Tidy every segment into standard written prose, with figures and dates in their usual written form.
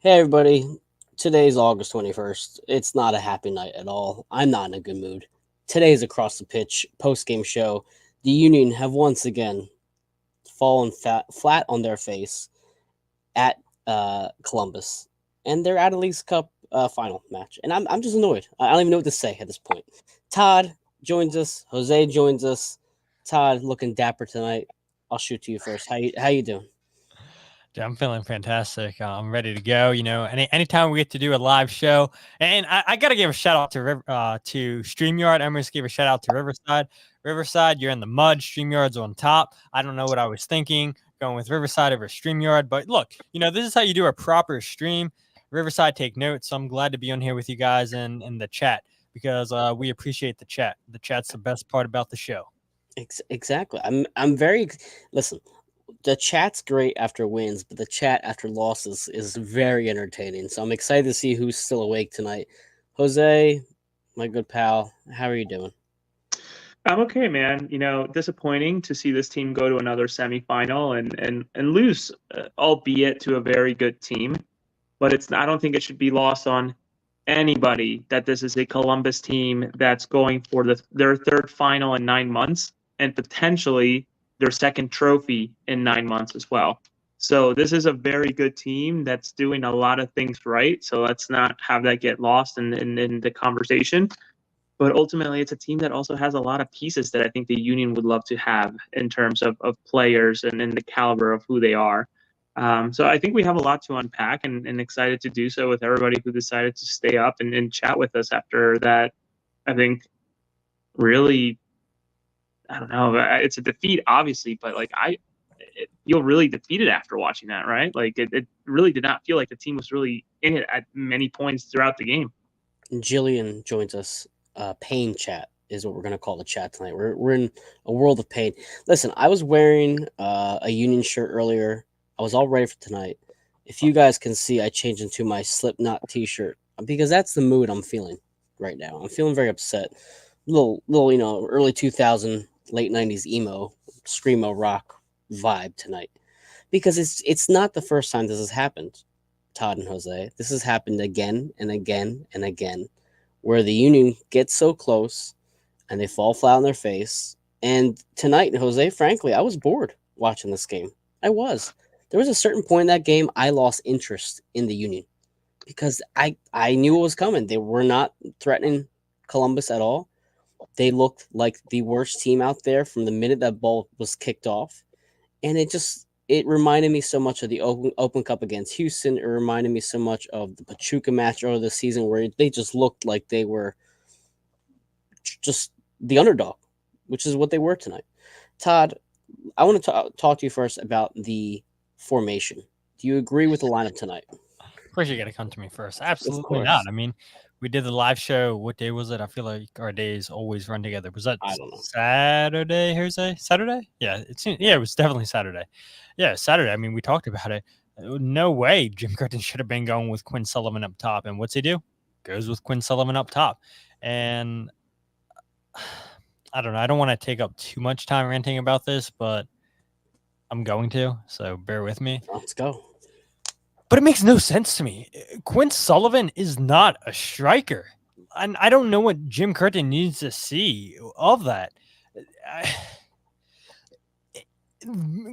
Hey everybody, today's August 21st. It's not a happy night at all. I'm not in a good mood. Today's Across the Pitch post-game show. The Union have once again fallen flat on their face at Columbus, and they're at a Leagues Cup final match. And I'm just annoyed. I don't even know what to say at this point. Todd joins us. Jose joins us. Todd looking dapper tonight. I'll shoot to you first. How you doing? Dude, I'm feeling fantastic. I'm ready to go. Anytime we get to do a live show, and I got to give a shout out to StreamYard. I'm going to give a shout out to Riverside. Riverside, you're in the mud. StreamYard's on top. I don't know what I was thinking going with Riverside over StreamYard, but look, this is how you do a proper stream. Riverside, take notes. So I'm glad to be on here with you guys in the chat because we appreciate the chat. The chat's the best part about the show. Exactly. I'm very listen. The chat's great after wins, but the chat after losses is very entertaining. So I'm excited to see who's still awake tonight. Jose, my good pal, how are you doing? I'm okay, man. Disappointing to see this team go to another semifinal and lose, albeit to a very good team. But I don't think it should be lost on anybody that this is a Columbus team that's going for their third final in 9 months and potentially their second trophy in 9 months as well. So this is a very good team that's doing a lot of things right. So let's not have that get lost in the conversation. But ultimately, it's a team that also has a lot of pieces that I think the Union would love to have in terms of players and in the caliber of who they are. So I think we have a lot to unpack and excited to do so with everybody who decided to stay up and chat with us after that. I think really, I don't know, it's a defeat, obviously, but I feel really defeated after watching that, right? Like it really did not feel like the team was really in it at many points throughout the game. Jillian joins us. Pain chat is what we're gonna call the chat tonight. We're in a world of pain. Listen, I was wearing a Union shirt earlier. I was all ready for tonight. If you guys can see, I changed into my Slipknot T-shirt because that's the mood I'm feeling right now. I'm feeling very upset. Little, early 2000, late 90s emo, screamo rock vibe tonight. Because it's not the first time this has happened, Todd and Jose. This has happened again and again and again, where the Union gets so close and they fall flat on their face. And tonight, Jose, frankly, I was bored watching this game. I was. There was a certain point in that game I lost interest in the Union because I knew it was coming. They were not threatening Columbus at all. They looked like the worst team out there from the minute that ball was kicked off. And it reminded me so much of the Open Cup against Houston. It reminded me so much of the Pachuca match earlier this season where they just looked like they were just the underdog, which is what they were tonight. Todd, I want to talk to you first about the formation. Do you agree with the lineup tonight? Of course, you got to come to me first. Of Absolutely not. course. I mean, we did the live show. What day was it? I feel like our days always run together. Was that I don't know. Saturday, Jose? Saturday? Yeah, it was definitely Saturday. Yeah, Saturday. I mean, we talked about it. No way Jim Curtin should have been going with Quinn Sullivan up top. And what's he do? Goes with Quinn Sullivan up top. And I don't know. I don't want to take up too much time ranting about this, but I'm going to. So bear with me. Let's go. But it makes no sense to me. Quinn Sullivan is not a striker. And I don't know what Jim Curtin needs to see of that.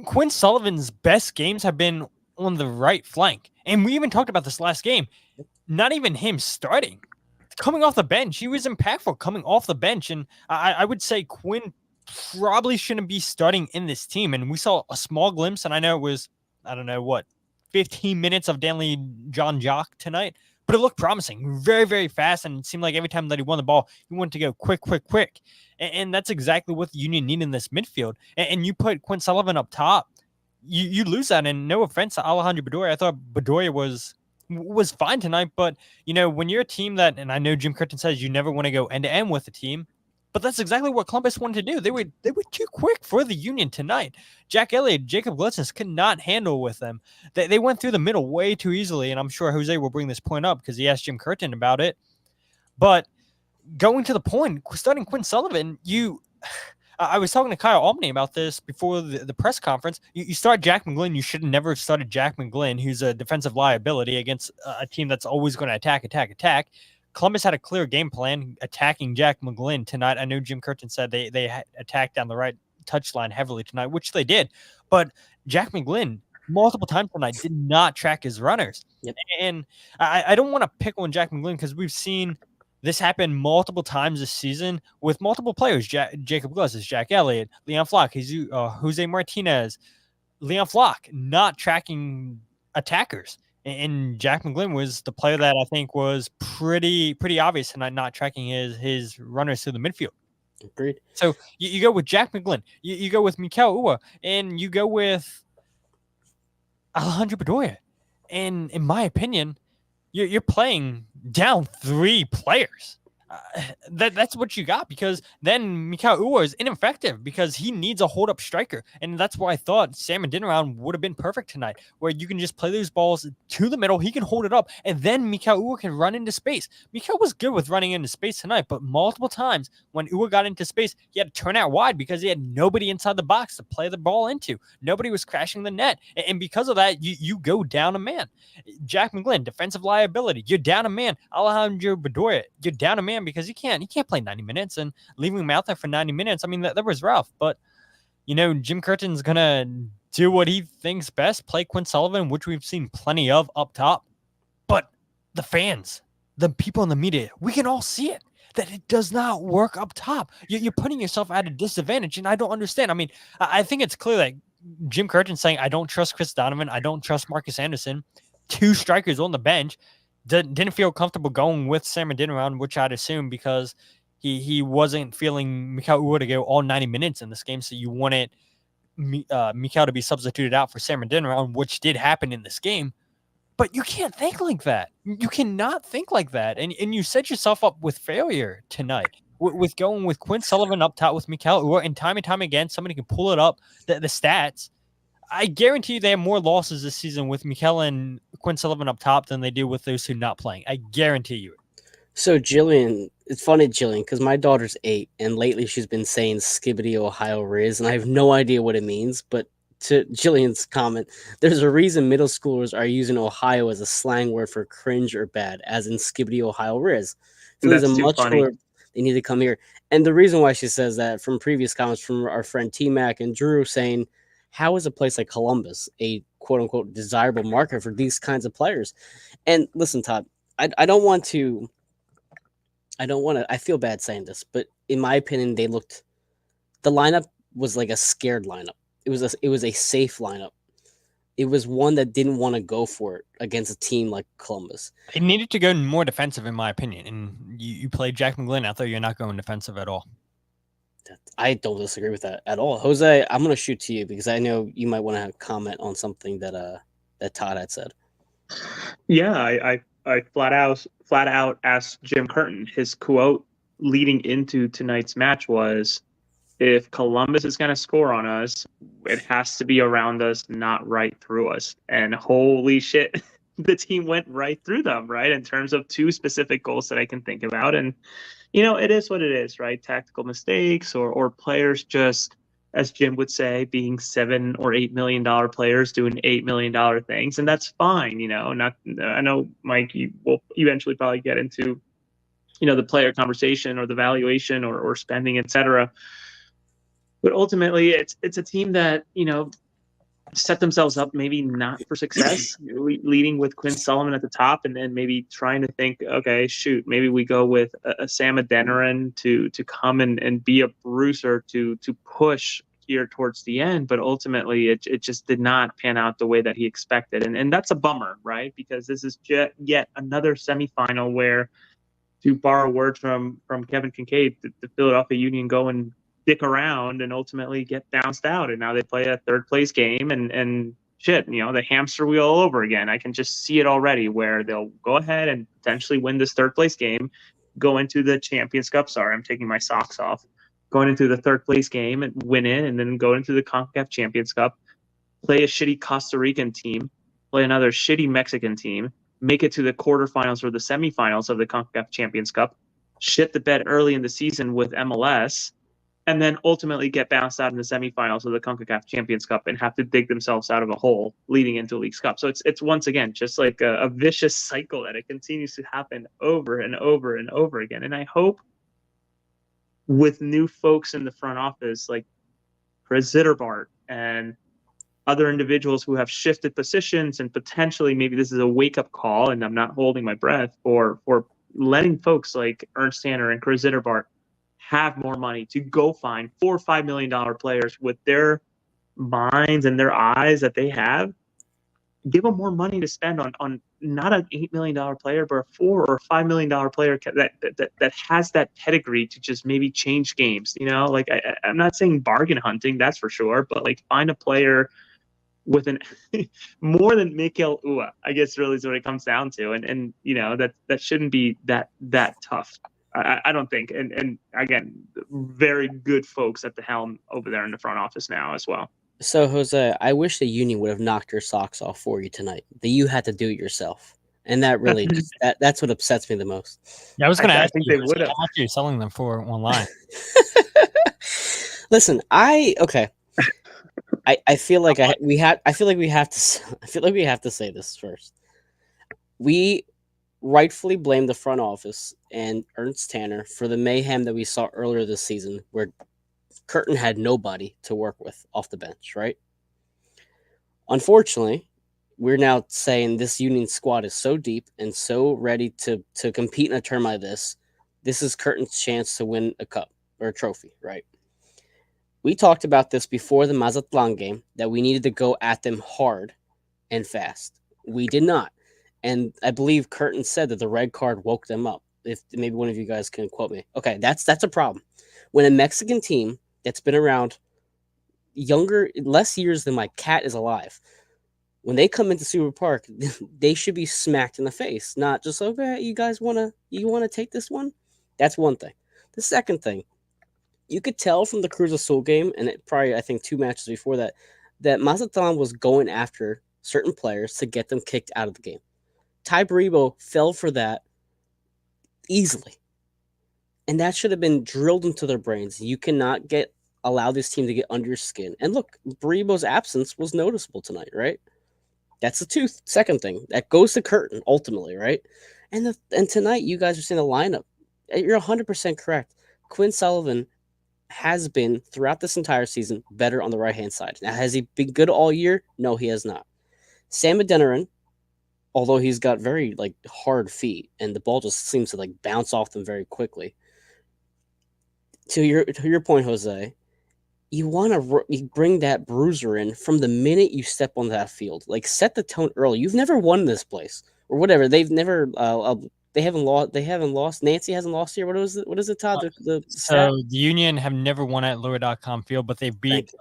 Quinn Sullivan's best games have been on the right flank. And we even talked about this last game. Not even him starting. Coming off the bench, he was impactful coming off the bench. And I would say Quinn probably shouldn't be starting in this team. And we saw a small glimpse, and I know it was, I don't know what, 15 minutes of Danley John Jock tonight, but it looked promising, very, very fast. And it seemed like every time that he won the ball, he wanted to go quick, quick, quick. And that's exactly what the Union need in this midfield. And you put Quinn Sullivan up top, you lose that. And no offense to Alejandro Bedoya, I thought Bedoya was fine tonight. But, when you're a team that, and I know Jim Curtin says you never want to go end to end with a team, but that's exactly what Columbus wanted to do. They were too quick for the Union tonight. Jack Elliott, Jacob Glitsis could not handle with them. They went through the middle way too easily, and I'm sure Jose will bring this point up because he asked Jim Curtin about it. But going to the point, starting Quinn Sullivan, I was talking to Kyle Albany about this before the press conference. You start Jack McGlynn. You should have never started Jack McGlynn, who's a defensive liability against a team that's always going to attack. Columbus had a clear game plan attacking Jack McGlynn tonight. I know Jim Curtin said they attacked down the right touchline heavily tonight, which they did. But Jack McGlynn, multiple times tonight, did not track his runners. Yep. And I don't want to pick on Jack McGlynn because we've seen this happened multiple times this season with multiple players. Jacob Glasses, Jack Elliott, Leon Flock, Jose Martinez, Leon Flock not tracking attackers. And Jack McGlynn was the player that I think was pretty obvious tonight, not tracking his runners through the midfield. Agreed. So you go with Jack McGlynn, you go with Mikel Ua, and you go with Alejandro Bedoya. And in my opinion, you're playing down 3 players. That's what you got, because then Mikel Ua is ineffective because he needs a hold-up striker. And that's why I thought Sam Adeniran would have been perfect tonight, where you can just play those balls to the middle, he can hold it up, and then Mikel Ua can run into space. Mikel was good with running into space tonight, but multiple times when Ua got into space, he had to turn out wide because he had nobody inside the box to play the ball into. Nobody was crashing the net. And because of that, you go down a man. Jack McGlynn, defensive liability. You're down a man. Alejandro Bedoya, you're down a man because he can't play 90 minutes, and leaving him out there for 90 minutes, I mean, that was rough. But, Jim Curtin's going to do what he thinks best, play Quinn Sullivan, which we've seen plenty of up top. But the fans, the people in the media, we can all see it, that it does not work up top. You're putting yourself at a disadvantage, and I don't understand. I mean, I think it's clear that Jim Curtin's saying, I don't trust Chris Donovan, I don't trust Marcus Anderson, 2 strikers on the bench. Didn't feel comfortable going with Sam Adeniran, which I'd assume because he wasn't feeling Mikel Ua to go all 90 minutes in this game. So you wanted Mikel to be substituted out for Sam Adeniran, which did happen in this game. But you can't think like that. You cannot think like that. And you set yourself up with failure tonight with going with Quinn Sullivan up top with Mikel Ua, and time again, somebody can pull it up, the stats. I guarantee you they have more losses this season with Mikel and Quinn Sullivan up top than they do with those 2 not playing. I guarantee you. So Jillian, it's funny, Jillian, because my daughter's 8, and lately she's been saying Skibbity Ohio Riz, and I have no idea what it means. But to Jillian's comment, there's a reason middle schoolers are using Ohio as a slang word for cringe or bad, as in Skibbity Ohio Riz. So there's a much cooler, they need to come here. And the reason why she says that, from previous comments from our friend T-Mac and Drew, saying, how is a place like Columbus a quote-unquote desirable market for these kinds of players? And listen, Todd, I don't want to, I feel bad saying this, but in my opinion, the lineup was like a scared lineup. It was a safe lineup. It was one that didn't want to go for it against a team like Columbus. It needed to go more defensive, in my opinion. And you played Jack McGlynn out there, you're not going defensive at all. I don't disagree with that at all. Jose, I'm going to shoot to you because I know you might want to comment on something that Todd had said. Yeah, I flat out asked Jim Curtin. His quote leading into tonight's match was, if Columbus is going to score on us, it has to be around us, not right through us. And holy shit, the team went right through them, right? In terms of 2 specific goals that I can think about. And it is what it is, right? Tactical mistakes or players just, as Jim would say, being $7 or $8 million players doing $8 million things. And that's fine. I know, Mike, you will eventually probably get into, the player conversation or the valuation or spending, etc. But ultimately, it's a team that, set themselves up maybe not for success, leading with Quinn Sullivan at the top, and then maybe trying to think, okay, shoot, maybe we go with a Sam Adeniran to come and be a bruiser to push here towards the end. But ultimately, it just did not pan out the way that he expected. And that's a bummer, right? Because this is yet another semifinal where, to borrow words from Kevin Kincaid, the Philadelphia Union go and dick around and ultimately get bounced out, and now they play a 3rd place game and shit, the hamster wheel all over again. I can just see it already, where they'll go ahead and potentially win this 3rd place game, go into the Champions Cup. Sorry, I'm taking my socks off. Going into the 3rd place game and win it, and then go into the CONCACAF Champions Cup, play a shitty Costa Rican team, play another shitty Mexican team, make it to the quarterfinals or the semifinals of the CONCACAF Champions Cup, shit the bed early in the season with MLS, and then ultimately get bounced out in the semifinals of the CONCACAF Champions Cup and have to dig themselves out of a hole leading into League's Cup. So it's once again just like a vicious cycle that it continues to happen over and over and over again. And I hope with new folks in the front office like Chris Zitterbart and other individuals who have shifted positions, and potentially maybe this is a wake-up call, and I'm not holding my breath, for letting folks like Ernst Tanner and Chris Zitterbart have more money to go find $4 or $5 million players with their minds and their eyes that they have. Give them more money to spend on not an $8 million player, but a $4 or $5 million player that has that pedigree to just maybe change games. You know, like I'm not saying bargain hunting, that's for sure, but like find a player with an more than Mikel Ua, I guess really is what it comes down to. And you know, that shouldn't be that tough. I don't think. And again, very good folks at the helm over there in the front office now as well. So Jose, I wish the union would have knocked your socks off for you tonight. That you had to do it yourself. And that really that's what upsets me the most. Yeah, I was going to I ask think you, they Jose, would have. how much are you selling them for online? Listen, I feel like we have to say this first. We rightfully blame the front office and Ernst Tanner for the mayhem that we saw earlier this season, where Curtin had nobody to work with off the bench, right? Unfortunately, we're now saying this Union squad is so deep and so ready to compete in a term like this. This is Curtin's chance to win a cup or a trophy, right? We talked about this before the Mazatlan game, that we needed to go at them hard and fast. We did not. And I believe Curtin said that the red card woke them up. If maybe one of you guys can quote me. Okay, that's a problem. When a Mexican team that's been around less years than my cat is alive, when they come into Super Park, they should be smacked in the face, not just, okay, you guys wanna take this one? That's one thing. The second thing, you could tell from the Cruz Azul game, and probably I think 2 matches before that, that Mazatlan was going after certain players to get them kicked out of the game. Ty Baribo fell for that easily, and that should have been drilled into their brains. You cannot allow this team to get under your skin. And look, Baribo's absence was noticeable tonight, right? That's the second thing that goes to Curtin ultimately, right? And tonight, you guys are seeing the lineup. You're 100% correct. Quinn Sullivan has been throughout this entire season better on the right hand side. Now, has he been good all year? No, he has not. Sam Adeniran, although he's got very like hard feet and the ball just seems to like bounce off them very quickly. To your point, Jose, you want to bring that bruiser in from the minute you step on that field. Like, set the tone early. You've never won this place or whatever. They've never. They haven't lost. They haven't lost. Nancy hasn't lost here. What is it, Todd? So the Union have never won at Lower.com Field, but they beat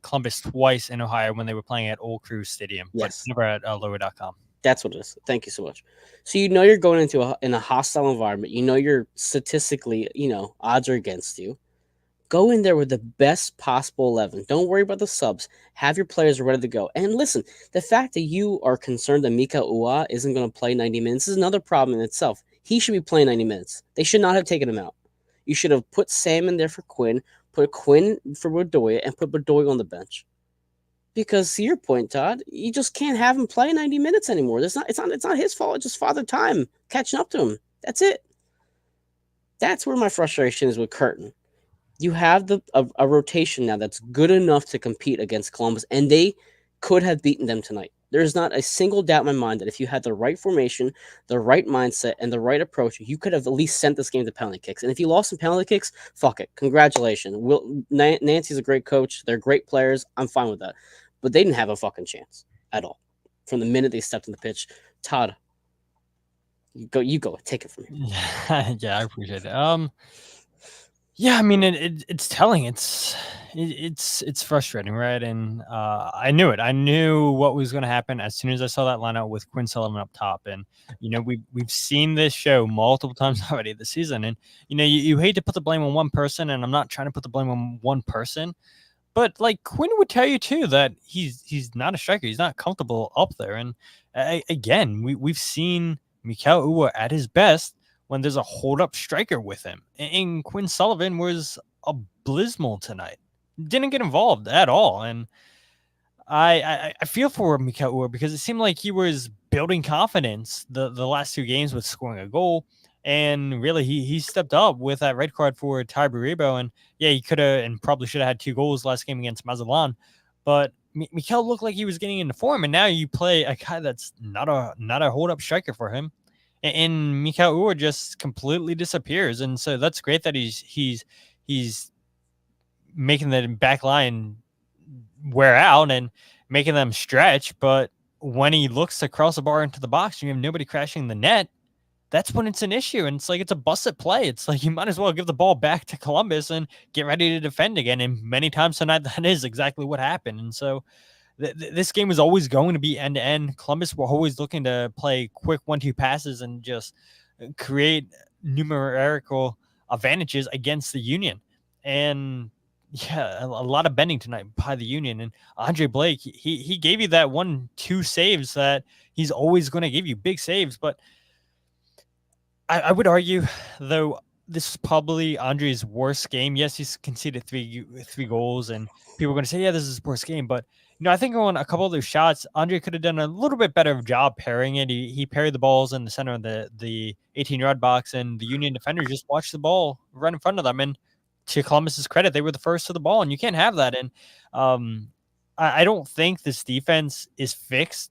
Columbus twice in Ohio when they were playing at Old Crew Stadium, Yes. but never at Lower.com. That's what it is. Thank you so much. So you're going into in a hostile environment. You're statistically, odds are against you. Go in there with the best possible 11. Don't worry about the subs. Have your players ready to go. And listen, the fact that you are concerned that Mika Ua isn't going to play 90 minutes is another problem in itself. He should be playing 90 minutes. They should not have taken him out. You should have put Sam in there for Quinn, put Quinn for Bedoya, and put Bedoya on the bench. Because to your point, Todd, you just can't have him play 90 minutes anymore. It's not his fault. It's just father time catching up to him. That's it. That's where my frustration is with Curtin. You have a rotation now that's good enough to compete against Columbus, and they could have beaten them tonight. There's not a single doubt in my mind that if you had the right formation, the right mindset, and the right approach, you could have at least sent this game to penalty kicks. And if you lost some penalty kicks, fuck it. Congratulations. Nancy's a great coach. They're great players. I'm fine with that. But they didn't have a fucking chance at all from the minute they stepped on the pitch. Todd, you go. Take it from here. Yeah, I appreciate it. Yeah, I mean it's telling. It's frustrating, right? And I knew it. I knew what was going to happen as soon as I saw that lineup with Quinn Sullivan up top. And we've seen this show multiple times already this season. And you hate to put the blame on one person, and I'm not trying to put the blame on one person, but like Quinn would tell you too that he's not a striker. He's not comfortable up there. And again, we've seen Mikel Ua at his best when there's a hold-up striker with him. And Quinn Sullivan was abysmal tonight. Didn't get involved at all. And I feel for Mikael Uhre because it seemed like he was building confidence the last two games with scoring a goal. And really, he stepped up with that red card for Ty Baribo. And yeah, he could have and probably should have had 2 goals last game against Mazatlan. But Mikael looked like he was getting into form. And now you play a guy that's not a hold up striker for him. And Mikael Uhre just completely disappears. And so that's great that he's making the back line wear out and making them stretch. But when he looks to cross the bar into the box, you have nobody crashing the net. That's when it's an issue. And it's like, it's a busted play. It's like, you might as well give the ball back to Columbus and get ready to defend again. And many times tonight, that is exactly what happened. And so this game was always going to be end to end. Columbus were always looking to play quick 1-2 passes and just create numerical advantages against the Union. And yeah, a lot of bending tonight by the Union. And Andre Blake, he gave you that 1-2 saves that he's always going to give you, big saves. But I would argue, though, this is probably Andre's worst game. Yes, he's conceded three goals, and people are going to say, yeah, this is his worst game. But I think on a couple of those shots, Andre could have done a little bit better job parrying it. He parried the balls in the center of the 18-yard box, and the Union defender just watched the ball right in front of them. And to Columbus's credit, they were the first to the ball, and you can't have that. And I don't think this defense is fixed,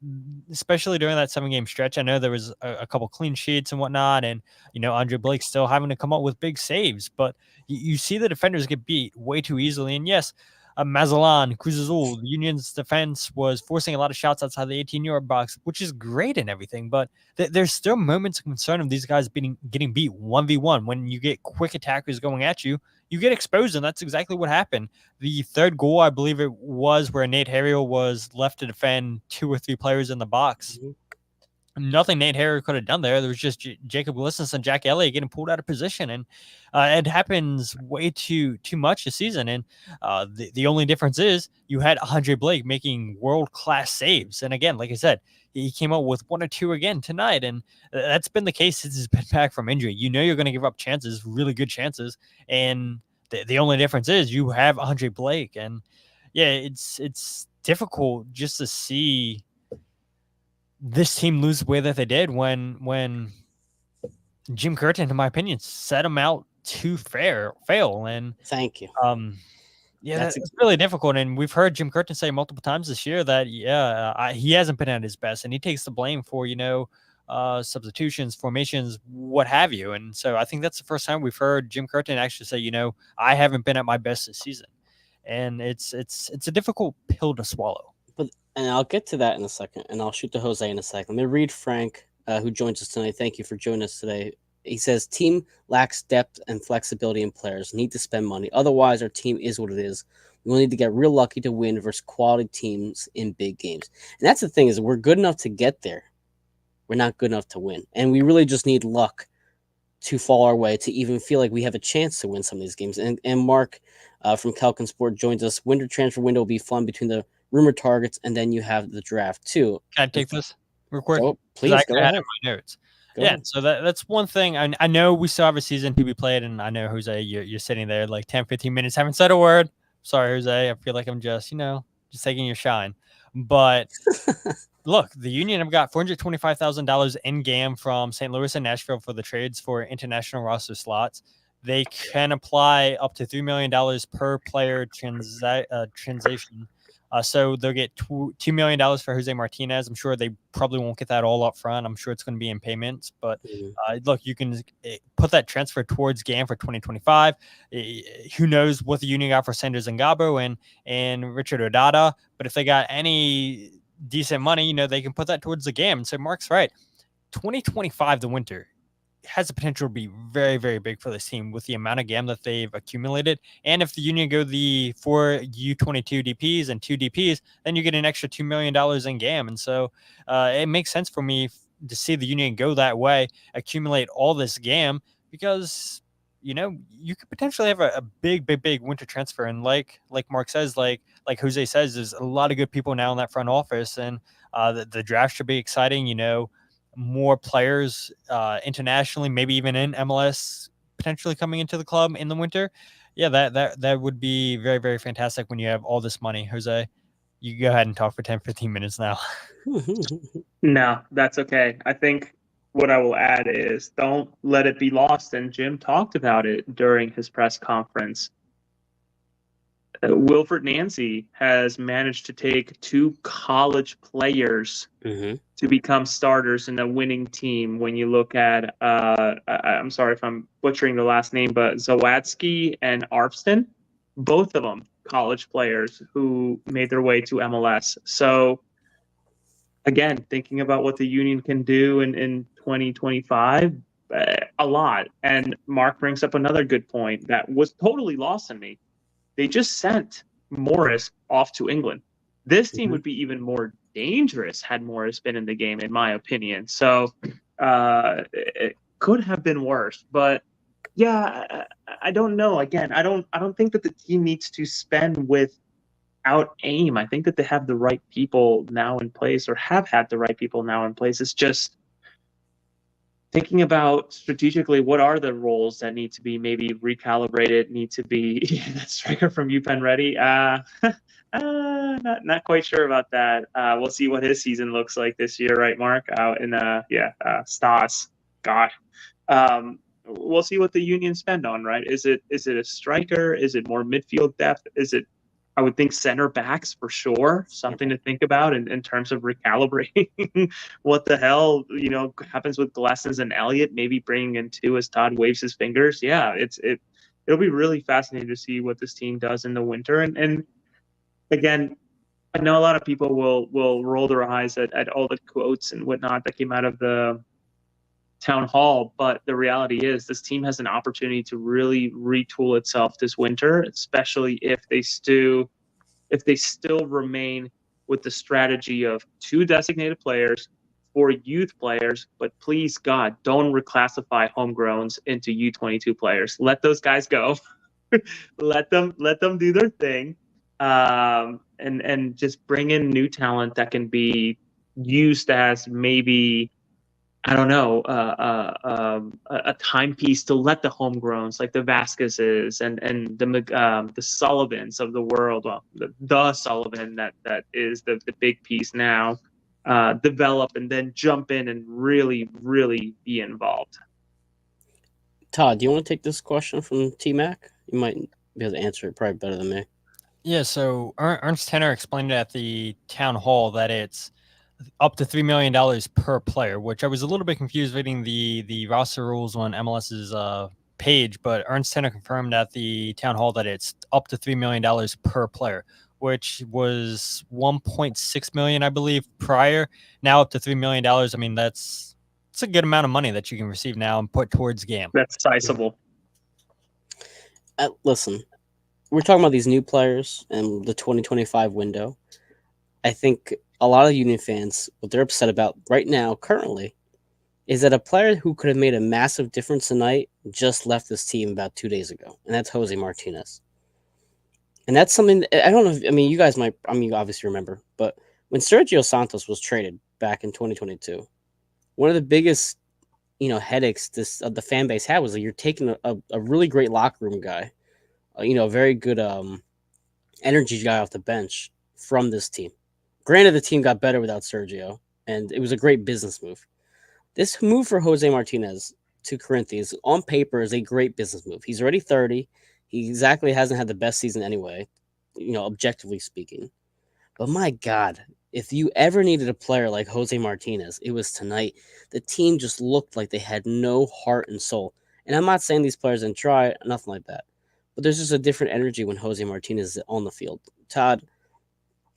especially during that 7-game stretch. I know there was a couple clean sheets and whatnot, and Andre Blake still having to come up with big saves. But you see the defenders get beat way too easily. And yes, Mazatlan, Cruz Azul, the Union's defense was forcing a lot of shots outside the 18-yard box, which is great and everything. But there's still moments of concern of these guys getting beat 1v1. When you get quick attackers going at you, you get exposed, and that's exactly what happened. The third goal, I believe it was, where Nate Harriel was left to defend 2 or 3 players in the box. Nothing Nate Harriel could have done there. There was just Jacob Glissons and Jack Elliott getting pulled out of position, and it happens way too much this season. And the only difference is you had Andre Blake making world-class saves. And again, like I said, he came up with 1 or 2 again tonight, and that's been the case since he's been back from injury. You're going to give up chances, really good chances, and the only difference is you have Andre Blake. And yeah, it's difficult just to see this team lose the way that they did when Jim Curtin, in my opinion, set them out to fail. And thank you. Yeah, that's really difficult. And we've heard Jim Curtin say multiple times this year that, he hasn't been at his best, and he takes the blame for, substitutions, formations, what have you. And so I think that's the first time we've heard Jim Curtin actually say, I haven't been at my best this season. And it's a difficult pill to swallow. And I'll get to that in a second, and I'll shoot to Jose in a second. Let me read Frank, who joins us tonight. Thank you for joining us today. He says, team lacks depth and flexibility in players. Need to spend money. Otherwise, our team is what it is. We will need to get real lucky to win versus quality teams in big games. And that's the thing, is we're good enough to get there. We're not good enough to win. And we really just need luck to fall our way to even feel like we have a chance to win some of these games. And Mark from Calkin Sport joins us. Winter transfer window will be fun between the rumored targets, and then you have the draft too. Can I take this real quick? Please go ahead. My notes. So that's one thing. I know we still have a season to be played, and I know, Jose, you're sitting there like 10, 15 minutes, haven't said a word. Sorry, Jose. I feel like I'm just taking your shine. But look, the Union have got $425,000 in GAM from St. Louis and Nashville for the trades for international roster slots. They can apply up to $3 million per player transaction. So they'll get $2 million for Jose Martinez. I'm sure they probably won't get that all up front. I'm sure it's going to be in payments. But look, you can put that transfer towards GAM for 2025. Who knows what the Union got for Sanders and Gabo and Richard Odada. But if they got any decent money, they can put that towards the GAM. And so Mark's right. 2025, the winter, has the potential to be very, very big for this team with the amount of GAM that they've accumulated. And if the Union go the 4 U22 DPs and 2 DPs, then you get an extra $2 million in GAM. And so it makes sense for me to see the Union go that way, accumulate all this GAM, because, you could potentially have a big winter transfer. And like Mark says, like Jose says, there's a lot of good people now in that front office, and the draft should be exciting, more players internationally, maybe even in MLS, potentially coming into the club in the winter. Yeah, that would be very, very fantastic when you have all this money. Jose, you go ahead and talk for 10, 15 minutes now. No, that's okay. I think what I will add is don't let it be lost. And Jim talked about it during his press conference. Wilfred Nancy has managed to take two college players Hmm. to become starters in a winning team. When you look at, I'm sorry if I'm butchering the last name, but Zawadsky and Arpston, both of them college players who made their way to MLS. So again, thinking about what the union can do in 2025, a lot. And Mark brings up another good point that was totally lost on me. They just sent Morris off to England. This team Hmm. would be even more dangerous had Morris been in the game, in my opinion. So it could have been worse. But yeah, I don't know. Again, I don't think that the team needs to spend without aim. I think that they have the right people now in place, or have had the right people now in place. It's just thinking about strategically what are the roles that need to be maybe recalibrated, need to be that striker from UPenn ready. Not quite sure about that. We'll see what his season looks like this year, right, Mark? Out in Stas. God. We'll see what the Union spend on, right? Is it a striker? Is it more midfield depth? Is it, I would think, center backs for sure. Something to think about in terms of recalibrating what the hell, happens with Glessens and Elliott, maybe bringing in two as Todd waves his fingers. Yeah, it'll be really fascinating to see what this team does in the winter. And again, I know a lot of people will roll their eyes at all the quotes and whatnot that came out of the town hall, but the reality is this team has an opportunity to really retool itself this winter, especially if they still remain with the strategy of two designated players, for youth players, but please God, don't reclassify homegrowns into U22 players. Let those guys go. Let them do their thing, and just bring in new talent that can be used as maybe, I don't know, a timepiece to let the homegrowns like the Vasquezes and the Sullivans of the world, well, the Sullivan that is the big piece now, develop and then jump in and really, really be involved. Todd, do you want to take this question from T Mac? You might be able to answer it probably better than me. Yeah, so Ernst Tenner explained at the town hall that it's up to $3 million per player, which I was a little bit confused reading the roster rules on MLS's page, but Ernst Tenner confirmed at the town hall that it's up to $3 million per player, which was 1.6 million, I believe, prior. Now up to $3 million. I mean, it's a good amount of money that you can receive now and put towards game. That's sizable. Listen, we're talking about these new players and the 2025 window. I think a lot of Union fans, what they're upset about right now, currently, is that a player who could have made a massive difference tonight just left this team about 2 days ago, and that's Jose Martinez. And that's something that, I don't know. I mean, you guys might. I mean, you obviously remember, but when Sergio Santos was traded back in 2022, one of the biggest headaches the fan base had was that you're taking a really great locker room guy, a very good energy guy off the bench from this team. Granted, the team got better without Sergio, and it was a great business move. This move for Jose Martinez to Corinthians on paper is a great business move. He's already 30. He exactly hasn't had the best season anyway, objectively speaking. But my God, if you ever needed a player like Jose Martinez, it was tonight. The team just looked like they had no heart and soul. And I'm not saying these players didn't try, nothing like that. But there's just a different energy when Jose Martinez is on the field. Todd,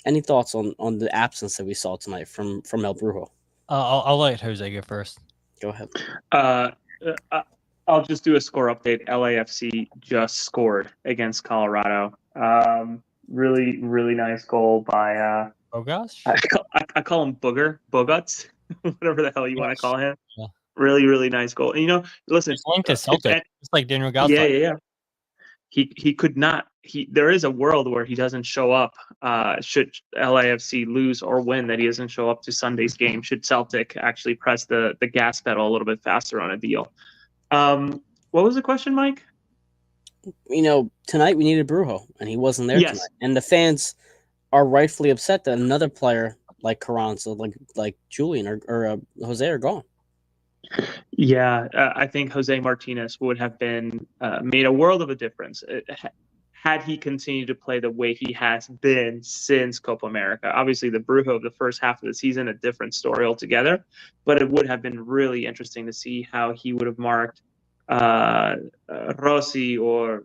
any thoughts on the absence that we saw tonight from El Brujo? I'll let Jose go first. Go ahead. Uh, I'll just do a score update. LAFC just scored against Colorado. Really, really nice goal by Oh gosh. I call him Boguts, whatever the hell you want to call him. Yeah. Really, really nice goal. And listen, He's linked to Celtic, just like Daniel Gauss. yeah. He could not. There is a world where he doesn't show up. Should LAFC lose or win, that he doesn't show up to Sunday's game. Should Celtic actually press the gas pedal a little bit faster on a deal? What was the question, Mike? tonight we needed Brujo, and he wasn't there Yes. tonight. And the fans are rightfully upset that another player like Carranza, like Julian or Jose are gone. Yeah, I think Jose Martinez would have been made a world of a difference had he continued to play the way he has been since Copa America. Obviously, the Brujo of the first half of the season, a different story altogether, but it would have been really interesting to see how he would have marked Rossi or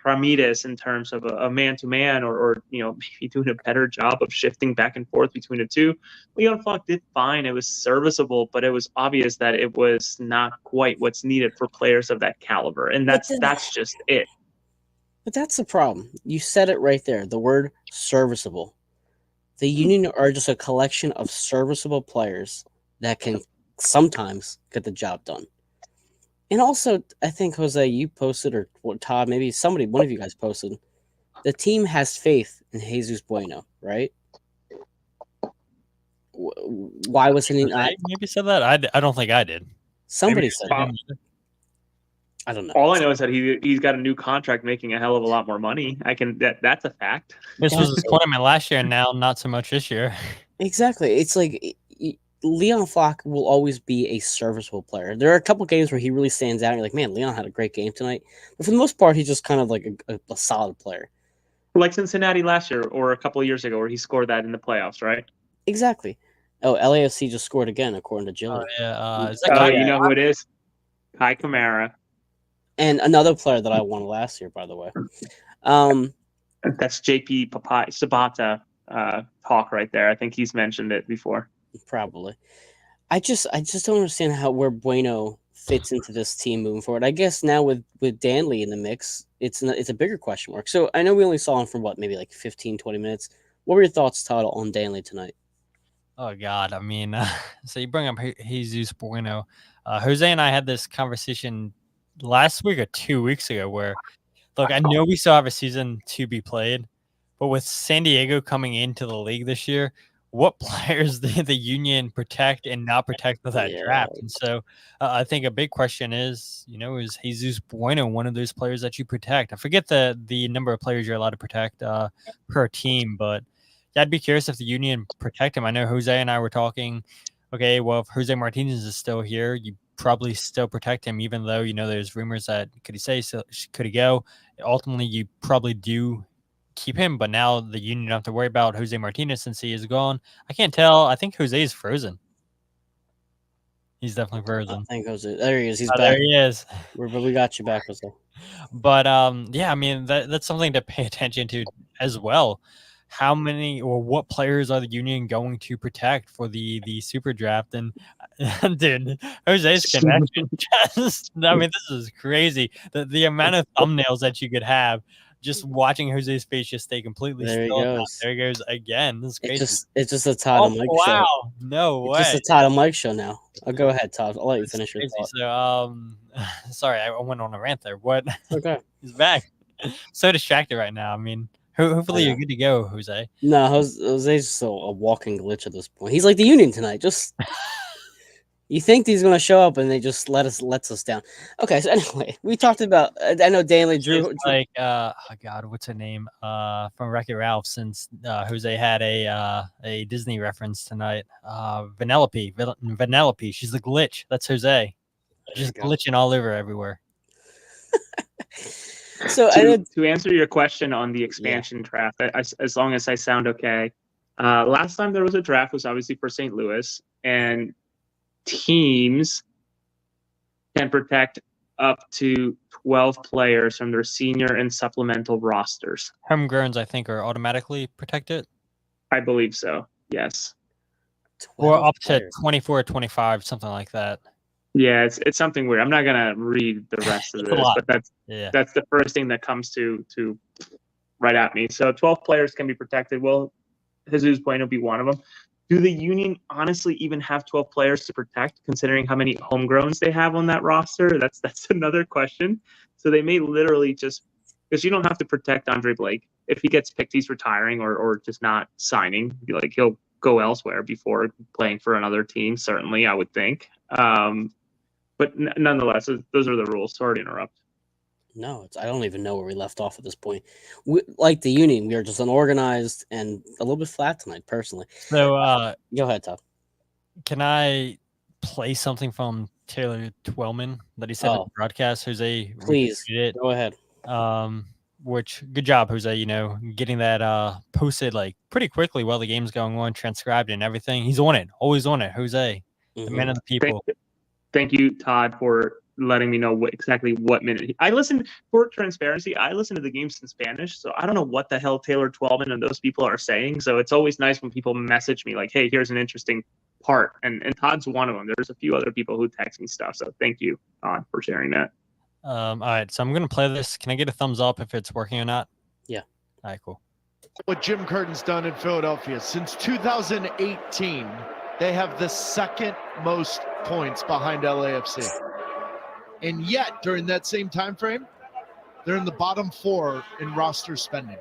Ramirez in terms of a man-to-man, or maybe doing a better job of shifting back and forth between the two. Leon Falk did fine. It was serviceable, but it was obvious that it was not quite what's needed for players of that caliber, and that's just it. But that's the problem. You said it right there. The word serviceable. The Union are just a collection of serviceable players that can sometimes get the job done. And also, I think Jose, you posted, or Todd, maybe one of you guys posted. The team has faith in Jesus Bueno, right? Why was he not? Maybe said that. I don't think I did. Somebody said that. I don't know. All I know is that he's got a new contract, making a hell of a lot more money. That's a fact. This was his tournament last year, and now not so much this year. Exactly. It's like Leon Flock will always be a serviceable player. There are a couple games where he really stands out. And you're like, man, Leon had a great game tonight. But for the most part, he's just kind of like a solid player. Like Cincinnati last year or a couple of years ago, where he scored that in the playoffs, right? Exactly. Oh, LAFC just scored again, according to Jilly. Oh, yeah. You know who it is? Kai Kamara. And another player that I won last year, by the way. That's JP Sabata talk right there. I think he's mentioned it before. Probably. I just don't understand where Bueno fits into this team moving forward. I guess now with Danley in the mix, it's a bigger question mark. So I know we only saw him for maybe like 15, 20 minutes. What were your thoughts, Todd, on Danley tonight? Oh God, I mean, so you bring up Jesus Bueno. Jose and I had this conversation last week or 2 weeks ago where, look, I know we still have a season to be played, but with San Diego coming into the league this year, what players did the Union protect and not protect with that draft? And so I think a big question is is Jesus Bueno one of those players that you protect? I forget the number of players you're allowed to protect per team, but I'd be curious if the Union protect him. I know Jose and I were talking, okay, well, if Jose Martinez is still here, you probably still protect him, even though, there's rumors that could he stay, so could he go? Ultimately, you probably do keep him, but now the Union don't have to worry about Jose Martinez since he is gone. I can't tell. I think Jose is frozen. He's definitely frozen. I think Jose. There he is. He's back. There he is. We got you back, Jose. But yeah, I mean that's something to pay attention to as well. How many or what players are the Union going to protect for the super draft? And dude, Jose's connection I mean, this is crazy. The amount of thumbnails that you could have just watching Jose's face just stay completely there still. He goes. There he goes again. This is crazy. It's just a Todd and Mike show. Wow. No way. It's just a Todd and Mike show now. I'll go ahead, Todd. I'll let you finish your thought. So sorry, I went on a rant there. What? Okay. He's back. So distracted right now. I mean, hopefully you're good to go, Jose. No, Jose's just a walking glitch at this point. He's like the Union tonight. Just you think he's going to show up, and they just lets us down. Okay, so anyway, we talked about. I know Danley Drew. Like, oh God, what's her name? From Wreck-It Ralph. Since Jose had a Disney reference tonight. Vanellope. She's the glitch. That's Jose. Just glitching all over everywhere. So to answer your question on the expansion draft, as long as I sound okay, last time there was a draft was obviously for St. Louis, and teams can protect up to 12 players from their senior and supplemental rosters. Homegrowns, I think, are automatically protected. I believe so. Yes. Or up to 24 or 25, something like that. Yeah, it's something weird. I'm not gonna read the rest of this, but that's the first thing that comes to right at me. So 12 players can be protected. Well, Jesus Bueno be one of them. Do the Union honestly even have 12 players to protect, considering how many homegrowns they have on that roster? That's another question. So they may literally just, because you don't have to protect Andre Blake. If he gets picked, he's retiring or just not signing. Like, he'll go elsewhere before playing for another team. Certainly, I would think. But nonetheless, those are the rules. Sorry to interrupt. No, I don't even know where we left off at this point. Like the Union, we are just unorganized and a little bit flat tonight, personally. So, Go ahead, Todd. can I play something from Taylor Twellman that he said at Oh, the broadcast? Jose please, retweeted it. go ahead. Which good job, Jose, getting that posted like pretty quickly while the game's going on, transcribed and everything. He's on it, always on it. Jose, the man of the people. Thank you, Todd, for letting me know exactly what minute. I listen for transparency. I listen to the games in Spanish, so I don't know what the hell Taylor Twelman and those people are saying. So it's always nice when people message me like, "Hey, here's an interesting part," and Todd's one of them. There's a few other people who text me stuff. So thank you, Todd, for sharing that. All right, so I'm gonna play this. Can I get a thumbs up if it's working or not? Yeah. All right, cool. What Jim Curtin's done in Philadelphia since 2018, they have the second most points behind LAFC. And yet, during that same time frame, they're in the bottom 4 in roster spending.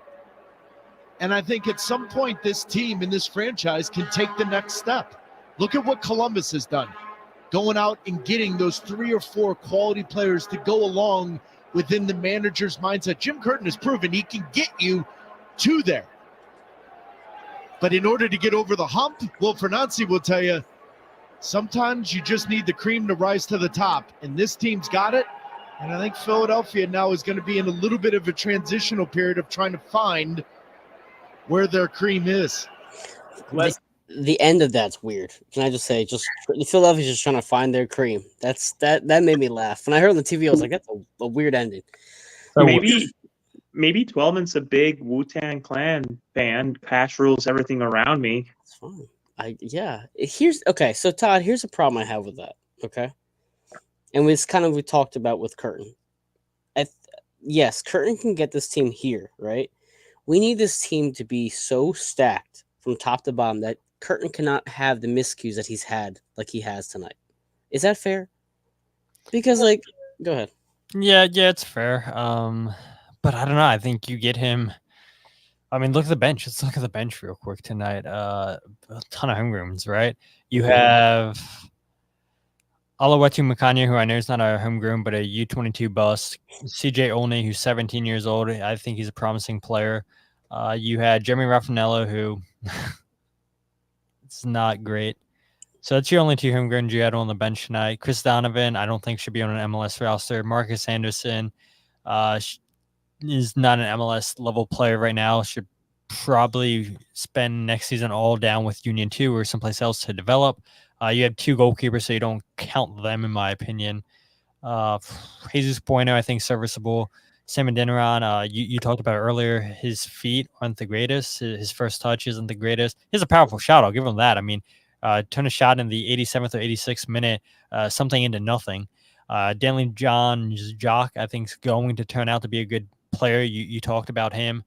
And I think at some point, this team and this franchise can take the next step. Look at what Columbus has done, going out and getting those 3 or 4 quality players to go along within the manager's mindset. Jim Curtin has proven he can get you to there. But in order to get over the hump, Will Fernanzi will tell you, sometimes you just need the cream to rise to the top. And this team's got it. And I think Philadelphia now is going to be in a little bit of a transitional period of trying to find where their cream is. The end of that's weird. Can I just say, Philadelphia's just trying to find their cream. That made me laugh. When I heard on the TV, I was like, that's a weird ending. So maybe Twelman's a big Wu-Tang Clan fan. Cash rules everything around me. It's fine. So Todd, here's a problem I have with that. Okay, and it's kind of we talked about with Curtin. Yes, Curtin can get this team here, right? We need this team to be so stacked from top to bottom that Curtin cannot have the miscues that he's had like he has tonight. Is that fair? Because go ahead. Yeah, it's fair. But I don't know. I think you get him. I mean, look at the bench. Let's look at the bench real quick tonight. A ton of homerooms, right? You have Alawetu Makanya, who I know is not a homegrown, but a U22 bust. CJ Olney, who's 17 years old. I think he's a promising player. You had Jeremy Raffanello, who it's not great. So that's your only 2 homegrowns you had on the bench tonight. Chris Donovan, I don't think should be on an MLS roster. Marcus Anderson is not an MLS level player right now. Should probably spend next season all down with Union 2 or someplace else to develop. You have 2 goalkeepers, so you don't count them, in my opinion. Jesus Bueno, I think, serviceable. Sam Adeniran, you talked about earlier, his feet aren't the greatest. His first touch isn't the greatest. He has a powerful shot. I'll give him that. I mean, turn a shot in the 87th or 86th minute, something into nothing. Danley John Jock, I think, is going to turn out to be a good player. You talked about him.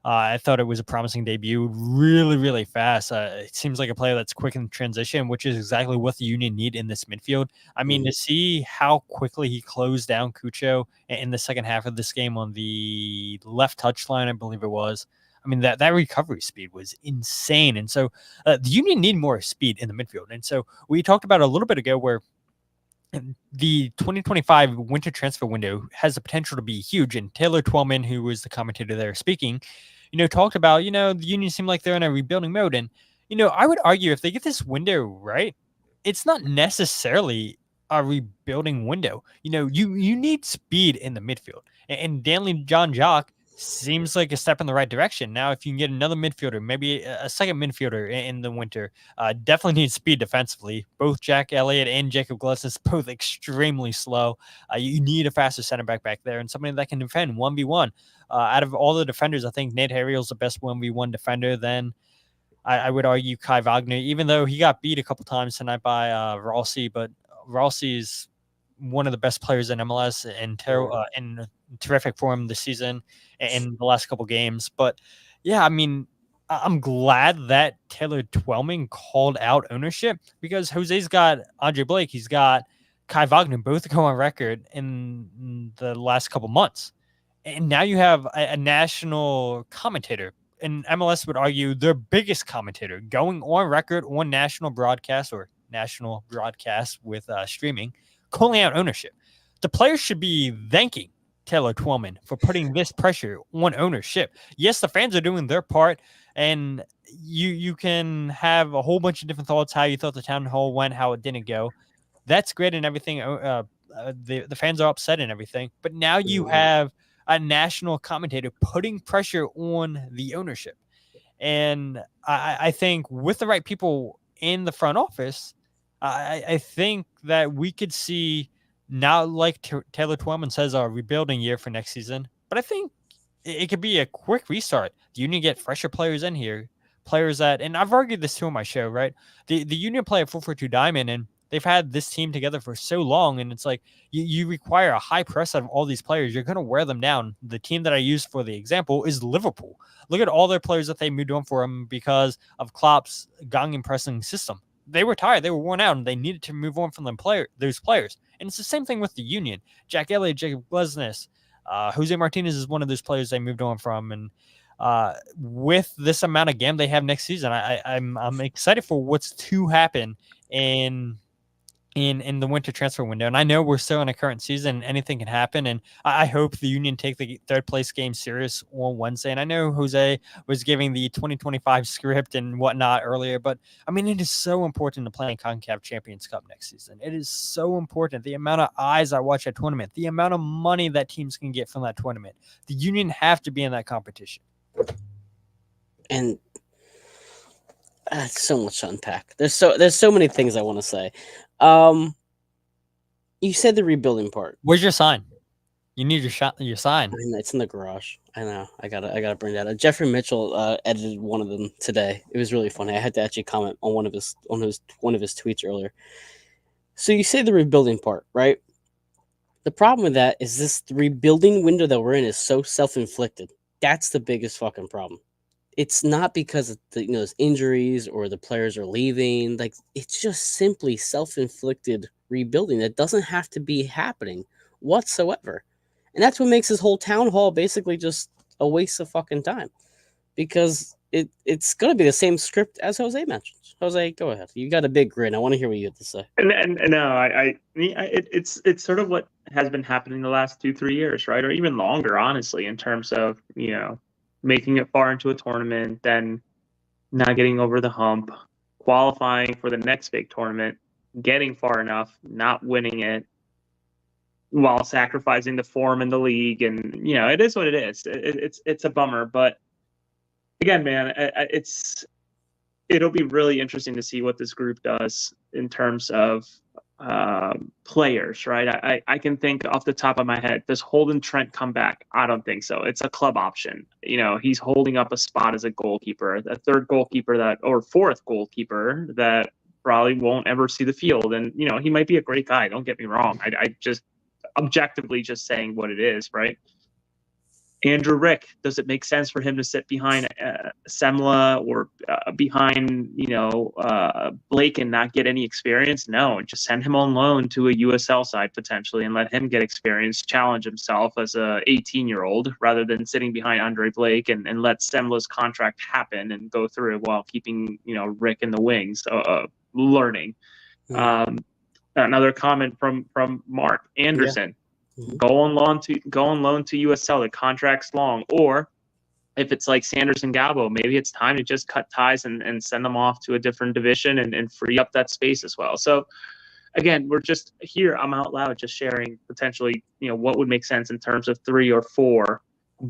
I thought it was a promising debut, really, really fast. It seems like a player that's quick in transition, which is exactly what the Union need in this midfield. I mean, to see how quickly he closed down Cucho in the second half of this game on the left touchline, I believe it was. I mean, that recovery speed was insane. And so the Union need more speed in the midfield. And so we talked about a little bit ago where the 2025 winter transfer window has the potential to be huge. And Taylor Twellman, who was the commentator there speaking, talked about, the Union seemed like they're in a rebuilding mode. And, I would argue if they get this window right, it's not necessarily a rebuilding window. You need speed in the midfield. And Danley John Jock seems like a step in the right direction. Now, if you can get another midfielder, maybe a second midfielder in the winter, definitely needs speed defensively. Both Jack Elliott and Jacob Glesnes, both extremely slow. You need a faster center back there and somebody that can defend 1v1. Out of all the defenders, I think Nate Harriel's the best 1v1 defender. Then I would argue Kai Wagner, even though he got beat a couple times tonight by Rossi, but Rossi is one of the best players in MLS and in terrific form this season in the last couple games. But yeah, I mean, I'm glad that Taylor Twellman called out ownership because Jose's got Andre Blake, he's got Kai Wagner, both go on record in the last couple months. And now you have a national commentator, and MLS would argue their biggest commentator going on record on national broadcast with streaming, calling out ownership. The players should be thanking Taylor Twellman for putting this pressure on ownership. Yes, the fans are doing their part, and you can have a whole bunch of different thoughts how you thought the town hall went, how it didn't go. That's great and everything. The fans are upset and everything, but now you have a national commentator putting pressure on the ownership. And I think with the right people in the front office, I think that we could see, not like Taylor Twellman says, a rebuilding year for next season, but I think it could be a quick restart. The Union get fresher players in here, players that, and I've argued this too on my show, right? The Union play at 4-4-2 diamond, and they've had this team together for so long, and it's like you require a high press out of all these players. You're going to wear them down. The team that I use for the example is Liverpool. Look at all their players that they moved on for them because of Klopp's gang and pressing system. They were tired. They were worn out, and they needed to move on from those players. And it's the same thing with the Union. Jack Elliott, Jacob Glesnes, Jose Martinez is one of those players they moved on from. And with this amount of GAM they have next season, I'm excited for what's to happen in the winter transfer window. And I know we're still in a current season, anything can happen. And I hope the Union take the third place game serious on Wednesday. And I know Jose was giving the 2025 script and whatnot earlier, but I mean, it is so important to play in CONCACAF Champions Cup next season. It is so important. The amount of eyes I watch that tournament, the amount of money that teams can get from that tournament, the Union have to be in that competition. And so much to unpack. There's so many things I want to say. You said the rebuilding part. Where's your sign? You need your sign. It's in the garage. I know. I gotta bring that up. Jeffrey Mitchell edited one of them today. It was really funny. I had to actually comment on one of his tweets earlier. So you say the rebuilding part, right? The problem with that is the rebuilding window that we're in is so self-inflicted. That's the biggest fucking problem. It's not because of there's injuries or the players are leaving. Like, it's just simply self-inflicted rebuilding that doesn't have to be happening whatsoever. And that's what makes this whole town hall basically just a waste of fucking time, because it's going to be the same script as Jose mentioned. Jose, go ahead. You got a big grin. I want to hear what you have to say. And no, it's sort of what has been happening the last 2-3 years, right? Or even longer, honestly, in terms of, making it far into a tournament, then not getting over the hump, qualifying for the next big tournament, getting far enough, not winning it, while sacrificing the form in the league. And, it is what it is. It's a bummer. But again, man, it'll be really interesting to see what this group does in terms of players, right? I can think off the top of my head, does Holden Trent come back? I don't think so. It's a club option. He's holding up a spot as a goalkeeper, a third goalkeeper or fourth goalkeeper that probably won't ever see the field. And, he might be a great guy. Don't get me wrong. I just objectively just saying what it is, right? Andrew Rick, does it make sense for him to sit behind Semla or behind, Blake and not get any experience? No, just send him on loan to a USL side potentially and let him get experience, challenge himself as a 18-year-old rather than sitting behind Andre Blake and let Semla's contract happen and go through while keeping, Rick in the wings, learning. Mm-hmm. Another comment from Mark Anderson. Yeah. Mm-hmm. Go on loan to USL. The contract's long. Or if it's like Sanders and Galbo, maybe it's time to just cut ties and send them off to a different division and free up that space as well. So again, we're just here. I'm out loud just sharing potentially, what would make sense in terms of 3 or 4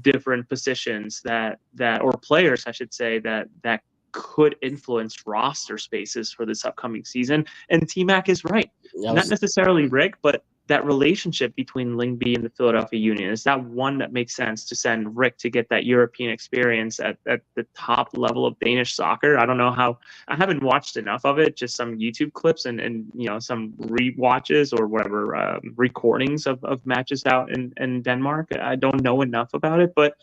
different positions that or players, I should say, that could influence roster spaces for this upcoming season. And T-Mac is right. Not necessarily Rick, but that relationship between Lingby and the Philadelphia Union is that one that makes sense to send Rick to get that European experience at the top level of Danish soccer. I don't know how. I haven't watched enough of it, just some YouTube clips and some re-watches or whatever recordings of matches out in Denmark. I don't know enough about it, but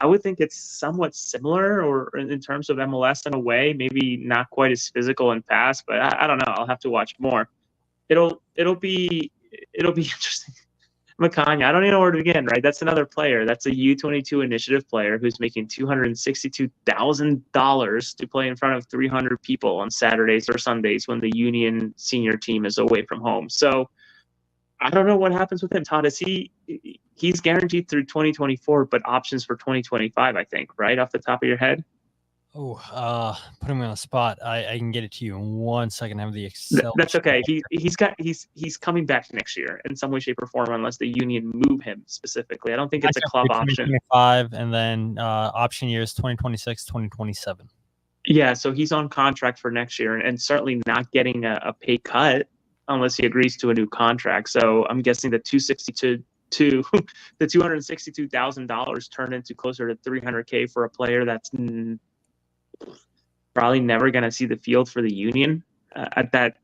I would think it's somewhat similar, or in terms of MLS in a way, maybe not quite as physical and fast, but I don't know. I'll have to watch more. It'll be interesting. Makanya, I don't even know where to begin, right? That's another player. That's a U22 initiative player who's making $262,000 to play in front of 300 people on Saturdays or Sundays when the Union senior team is away from home. So I don't know what happens with him. Todd, is he he's guaranteed through 2024, but options for 2025, I think, right off the top of your head. Oh, putting me on the spot. I can get it to you in 1 second. I have the Excel. That's okay. He's coming back next year in some way, shape, or form, unless the Union move him specifically. I don't think it's a club option. 2025, and then option years 2026, 2027. Yeah, so he's on contract for next year, and certainly not getting a pay cut unless he agrees to a new contract. So I'm guessing the the $262,000 turned into closer to $300K for a player that's probably never going to see the field for the Union at that,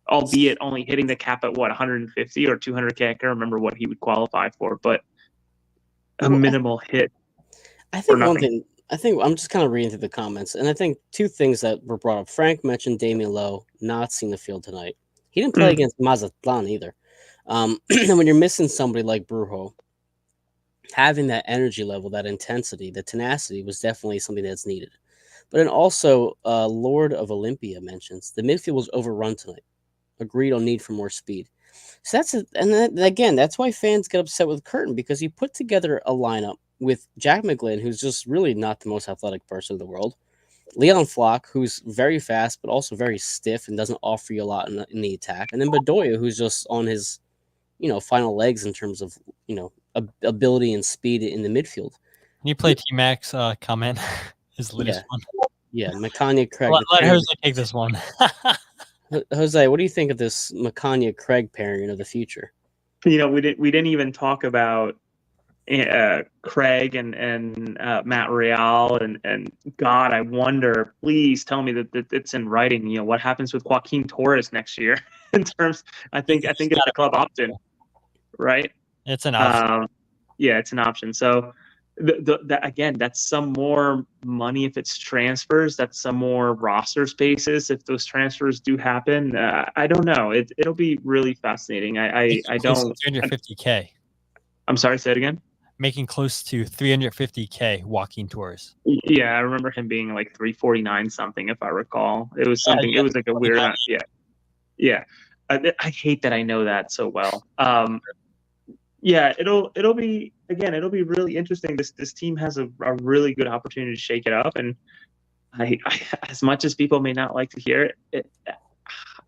albeit only hitting the cap at 150 or 200K. I can't remember what he would qualify for, but a minimal hit. I think one thing. I think I'm just kind of reading through the comments, and I think two things that were brought up. Frank mentioned Damian Lowe not seeing the field tonight. He didn't play against Mazatlan either. And when you're missing somebody like Brujo, having that energy level, that intensity, the tenacity was definitely something that's needed. But then also, Lord of Olympia mentions the midfield was overrun tonight. Agreed on need for more speed. So again, that's why fans get upset with Curtin, because he put together a lineup with Jack McGlynn, who's just really not the most athletic person in the world. Leon Flock, who's very fast but also very stiff and doesn't offer you a lot in the attack, and then Bedoya, who's just on his final legs in terms of ability and speed in the midfield. Can you play T-Max comment? His latest one. Yeah, Makanya Craig. Let Jose take this one. Jose, what do you think of this Makanya Craig pairing of the future? We didn't even talk about Craig and Matt Real and God, I wonder. Please tell me that it's in writing. What happens with Joaquin Torres next year? In terms, I think it's a club option, right? It's an option. Yeah, it's an option. So. Again, that's some more money if it's transfers. That's some more roster spaces if those transfers do happen. I don't know. It'll be really fascinating. I don't. 350K. I'm sorry. Say it again. Making close to 350K. Joaquin Torres. Yeah, I remember him being like 349 something, if I recall. It was something. It was like a weird. Yeah. I hate that I know that so well. Yeah, it'll be really interesting. This team has a really good opportunity to shake it up, and I as much as people may not like to hear it,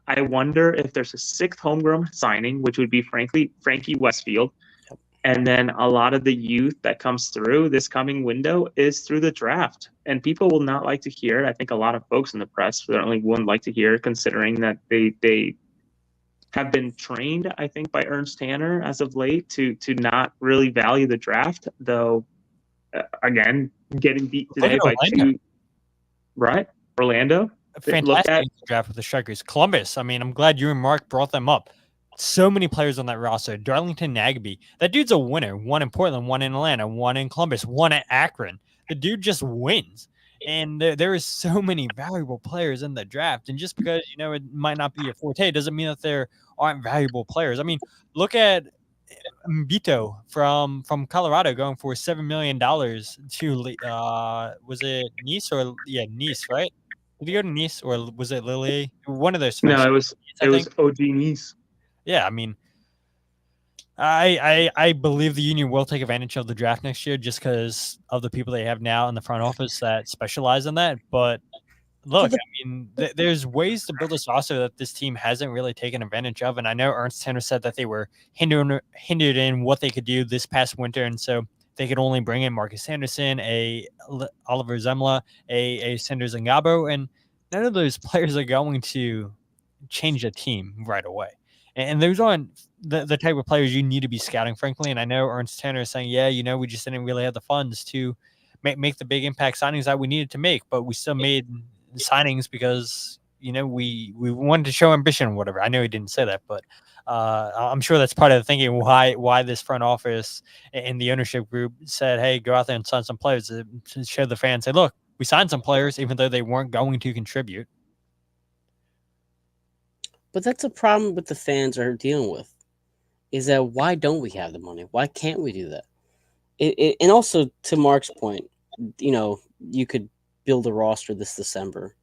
I wonder if there's a sixth homegrown signing, which would be Frankie Westfield, and then a lot of the youth that comes through this coming window is through the draft, and people will not like to hear it. I think a lot of folks in the press certainly wouldn't like to hear it, considering that they have been trained, I think, by Ernst Tanner as of late to not really value the draft, though, again, getting beat today by two. Right? Orlando. Fantastic draft with the Strikers. Columbus, I mean, I'm glad you and Mark brought them up. So many players on that roster. Darlington Nagby. That dude's a winner. One in Portland, one in Atlanta, one in Columbus, one at Akron. The dude just wins. And there is so many valuable players in the draft. And just because, it might not be your forte doesn't mean that there aren't valuable players. I mean, look at Mbito from Colorado going for $7 million to, was it Nice Nice, right? Did he go to Nice or was it Lille? One of those. No, it was OG Nice. Yeah, I mean, I believe the Union will take advantage of the draft next year just because of the people they have now in the front office that specialize in that. But look, I mean, there's ways to build a roster that this team hasn't really taken advantage of. And I know Ernst Tanner said that they were hindered in what they could do this past winter. And so they could only bring in Marcus Sanderson, a Oliver Zemla, a Sanders Ngabo. And none of those players are going to change a team right away. And those aren't the type of players you need to be scouting, frankly. And I know Ernst Tanner is saying, we just didn't really have the funds to make the big impact signings that we needed to make, but we still made signings because, we wanted to show ambition or whatever. I know he didn't say that, but I'm sure that's part of the thinking why this front office and the ownership group said, hey, go out there and sign some players to show the fans, say, look, we signed some players, even though they weren't going to contribute. But that's a problem with the fans are dealing with, is that why don't we have the money? Why can't we do that? And also, to Mark's point, you could build a roster this December.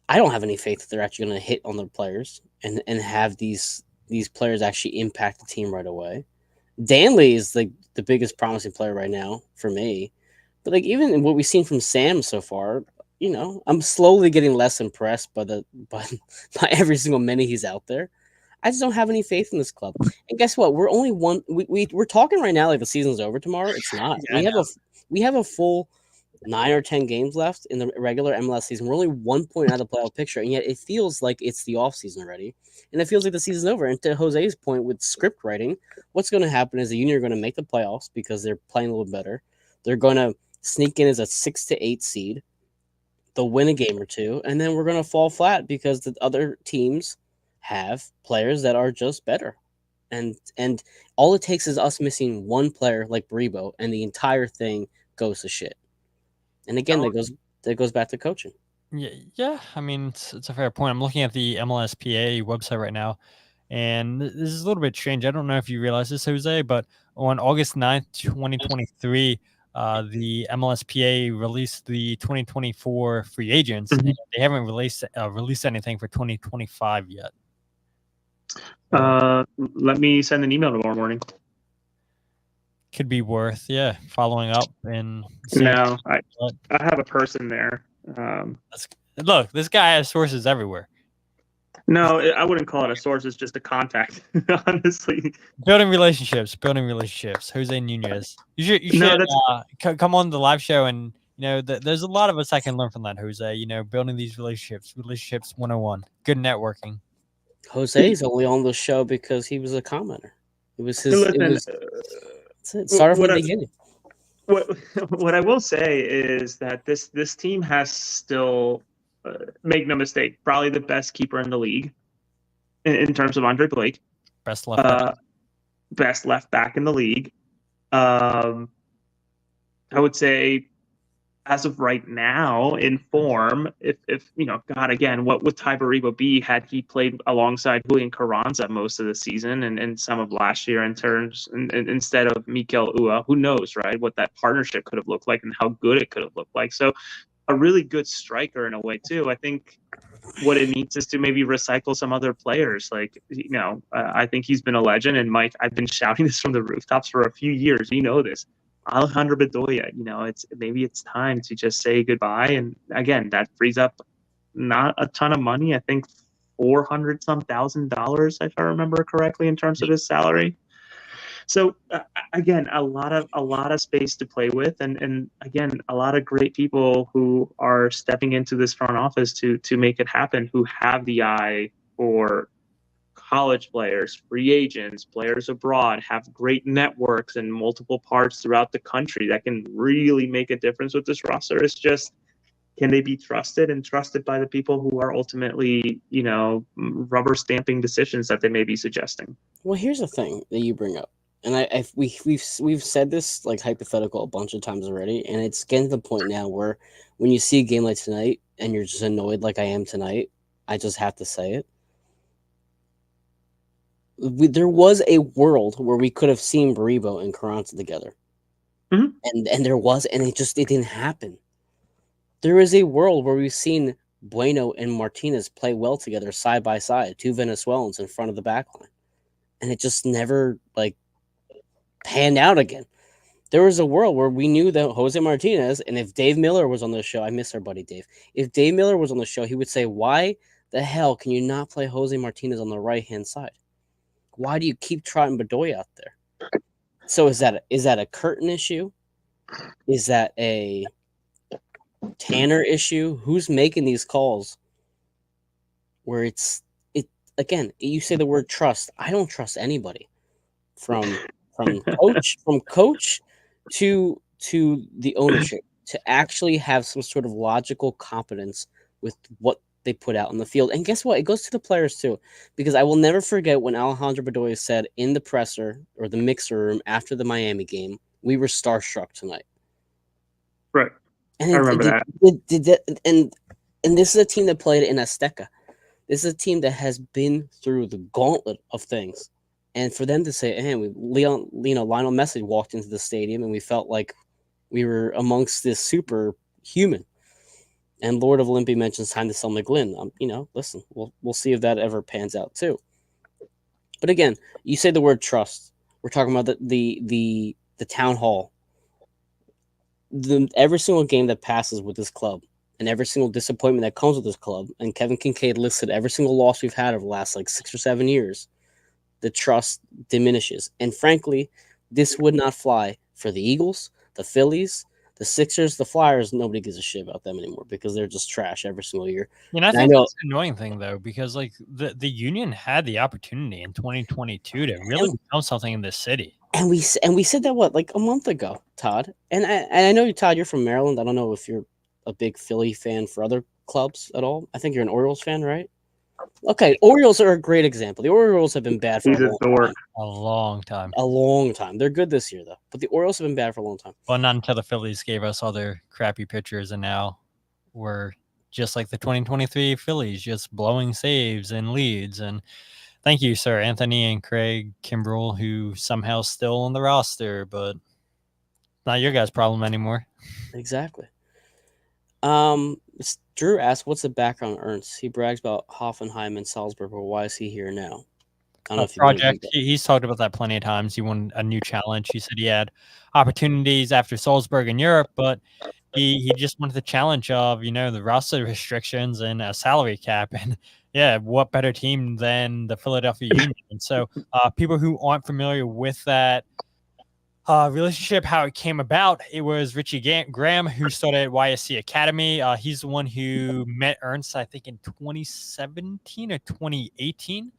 I don't have any faith that they're actually going to hit on their players and have these players actually impact the team right away. Danley is like the biggest promising player right now for me. But like even in what we've seen from Sam so far, I'm slowly getting less impressed by by every single minute he's out there. I just don't have any faith in this club. And guess what? We're only one. We're talking right now like the season's over tomorrow. It's not. Yeah, I know. We have a full 9 or 10 games left in the regular MLS season. We're only 1 point out of the playoff picture, and yet it feels like it's the off season already, and it feels like the season's over. And to Jose's point with script writing, what's going to happen is the Union are going to make the playoffs because they're playing a little better. They're going to sneak in as a 6 to 8 seed. They'll win a game or two, and then we're going to fall flat because the other teams have players that are just better. And all it takes is us missing one player like Baribo, and the entire thing goes to shit. And again, that goes back to coaching. Yeah. I mean, it's a fair point. I'm looking at the MLSPA website right now, and this is a little bit strange. I don't know if you realize this, Jose, but on August 9th, 2023, the MLSPA released the 2024 free agents, Mhm. and they haven't released anything for 2025 yet. Let me send an email tomorrow morning. Could be worth, following up and seeing. No, I have a person there. Look, this guy has sources everywhere. No, I wouldn't call it a source. It's just a contact, honestly. Building relationships. Jose Nunez. You should come on the live show, and there's a lot of us I can learn from that, Jose. Building these relationships 101. Good networking. Jose's only on the show because he was a commenter. It was his. Listen, it started from the beginning. What I will say is that this team has still, make no mistake, probably the best keeper in the league in terms of Andre Blake. Best left back. Best left back in the league. I would say, as of right now, in form, if God, again, what would Ty Baribo be had he played alongside Julian Carranza most of the season and some of last year instead of Mikel Ua? Who knows, right? What that partnership could have looked like and how good it could have looked like. So, a really good striker in a way too. I think what it needs is to maybe recycle some other players. Like, I think he's been a legend. And Mike, I've been shouting this from the rooftops for a few years. You know this. Alejandro Bedoya, it's time to just say goodbye. And again, that frees up not a ton of money. I think $400,000, if I remember correctly, in terms of his salary. So again, a lot of space to play with, and again, a lot of great people who are stepping into this front office to make it happen, who have the eye for college players, free agents, players abroad, have great networks in multiple parts throughout the country that can really make a difference with this roster. It's just, can they be trusted by the people who are ultimately, rubber stamping decisions that they may be suggesting? Well, here's the thing that you bring up, and we've said this like hypothetical a bunch of times already, and it's getting to the point now where when you see a game like tonight and you're just annoyed like I am tonight, I just have to say it. There was a world where we could have seen Baribo and Carranza together, Mhm. and there was, and it didn't happen. There is a world where we've seen Bueno and Martinez play well together side by side, two Venezuelans in front of the back line, and it just never panned out again. There was a world where we knew that Jose Martinez, and if Dave Miller was on the show, I miss our buddy Dave. If Dave Miller was on the show, he would say, "Why the hell can you not play Jose Martinez on the right hand side? Why do you keep trotting Bedoya out there?" So is that a Curtin issue? Is that a Tanner issue? Who's making these calls? Where it again, you say the word trust. I don't trust anybody from coach to the ownership to actually have some sort of logical competence with what they put out on the field. And guess what? It goes to the players too, because I will never forget when Alejandro Bedoya said in the presser or the mixer room after the Miami game, "We were starstruck tonight." Right. And I remember that. And this is a team that played in Azteca. This is a team that has been through the gauntlet of things. And for them to say, "Hey, Lionel Messi walked into the stadium and we felt like we were amongst this superhuman." And Lord of Olympia mentions time to sell McGlynn. Listen, we'll see if that ever pans out too. But again, you say the word trust. We're talking about the town hall. Every single game that passes with this club, and every single disappointment that comes with this club, and Kevin Kincaid listed every single loss we've had over the last like 6 or 7 years, the trust diminishes. And frankly, this would not fly for the Eagles, the Phillies, the Sixers, the Flyers. Nobody gives a shit about them anymore because they're just trash every single year. And I And think know, that's the annoying thing, though, because like the Union had the opportunity in 2022 to really become something in this city. And we said that what, like a month ago, Todd. And I know you, Todd. You're from Maryland. I don't know if you're a big Philly fan for other clubs at all. I think you're an Orioles fan, right? Okay, Orioles are a great example. The Orioles have been bad for He's a a long dork. time. A long time. A long time. They're good this year though, but the Orioles have been bad for a long time. Well, not until the Phillies gave us all their crappy pitchers, and now we're just like the 2023 Phillies, just blowing saves and leads. And thank you, Sir Anthony and Craig Kimbrell, who somehow still on the roster, but not your guys' problem anymore. Exactly. Drew asked, "What's the background on Ernst? He brags about Hoffenheim and Salzburg, but why is he here now?" I don't know if you want to Project. He's talked about that plenty of times. He wanted a new challenge. He said he had opportunities after Salzburg in Europe, but he just wanted the challenge of, the roster restrictions and a salary cap. And yeah, what better team than the Philadelphia Union? And so people who aren't familiar with that relationship, how it came about, it was Richie Graham who started YSC Academy. He's the one who met Ernst, I think, in 2017 or 2018.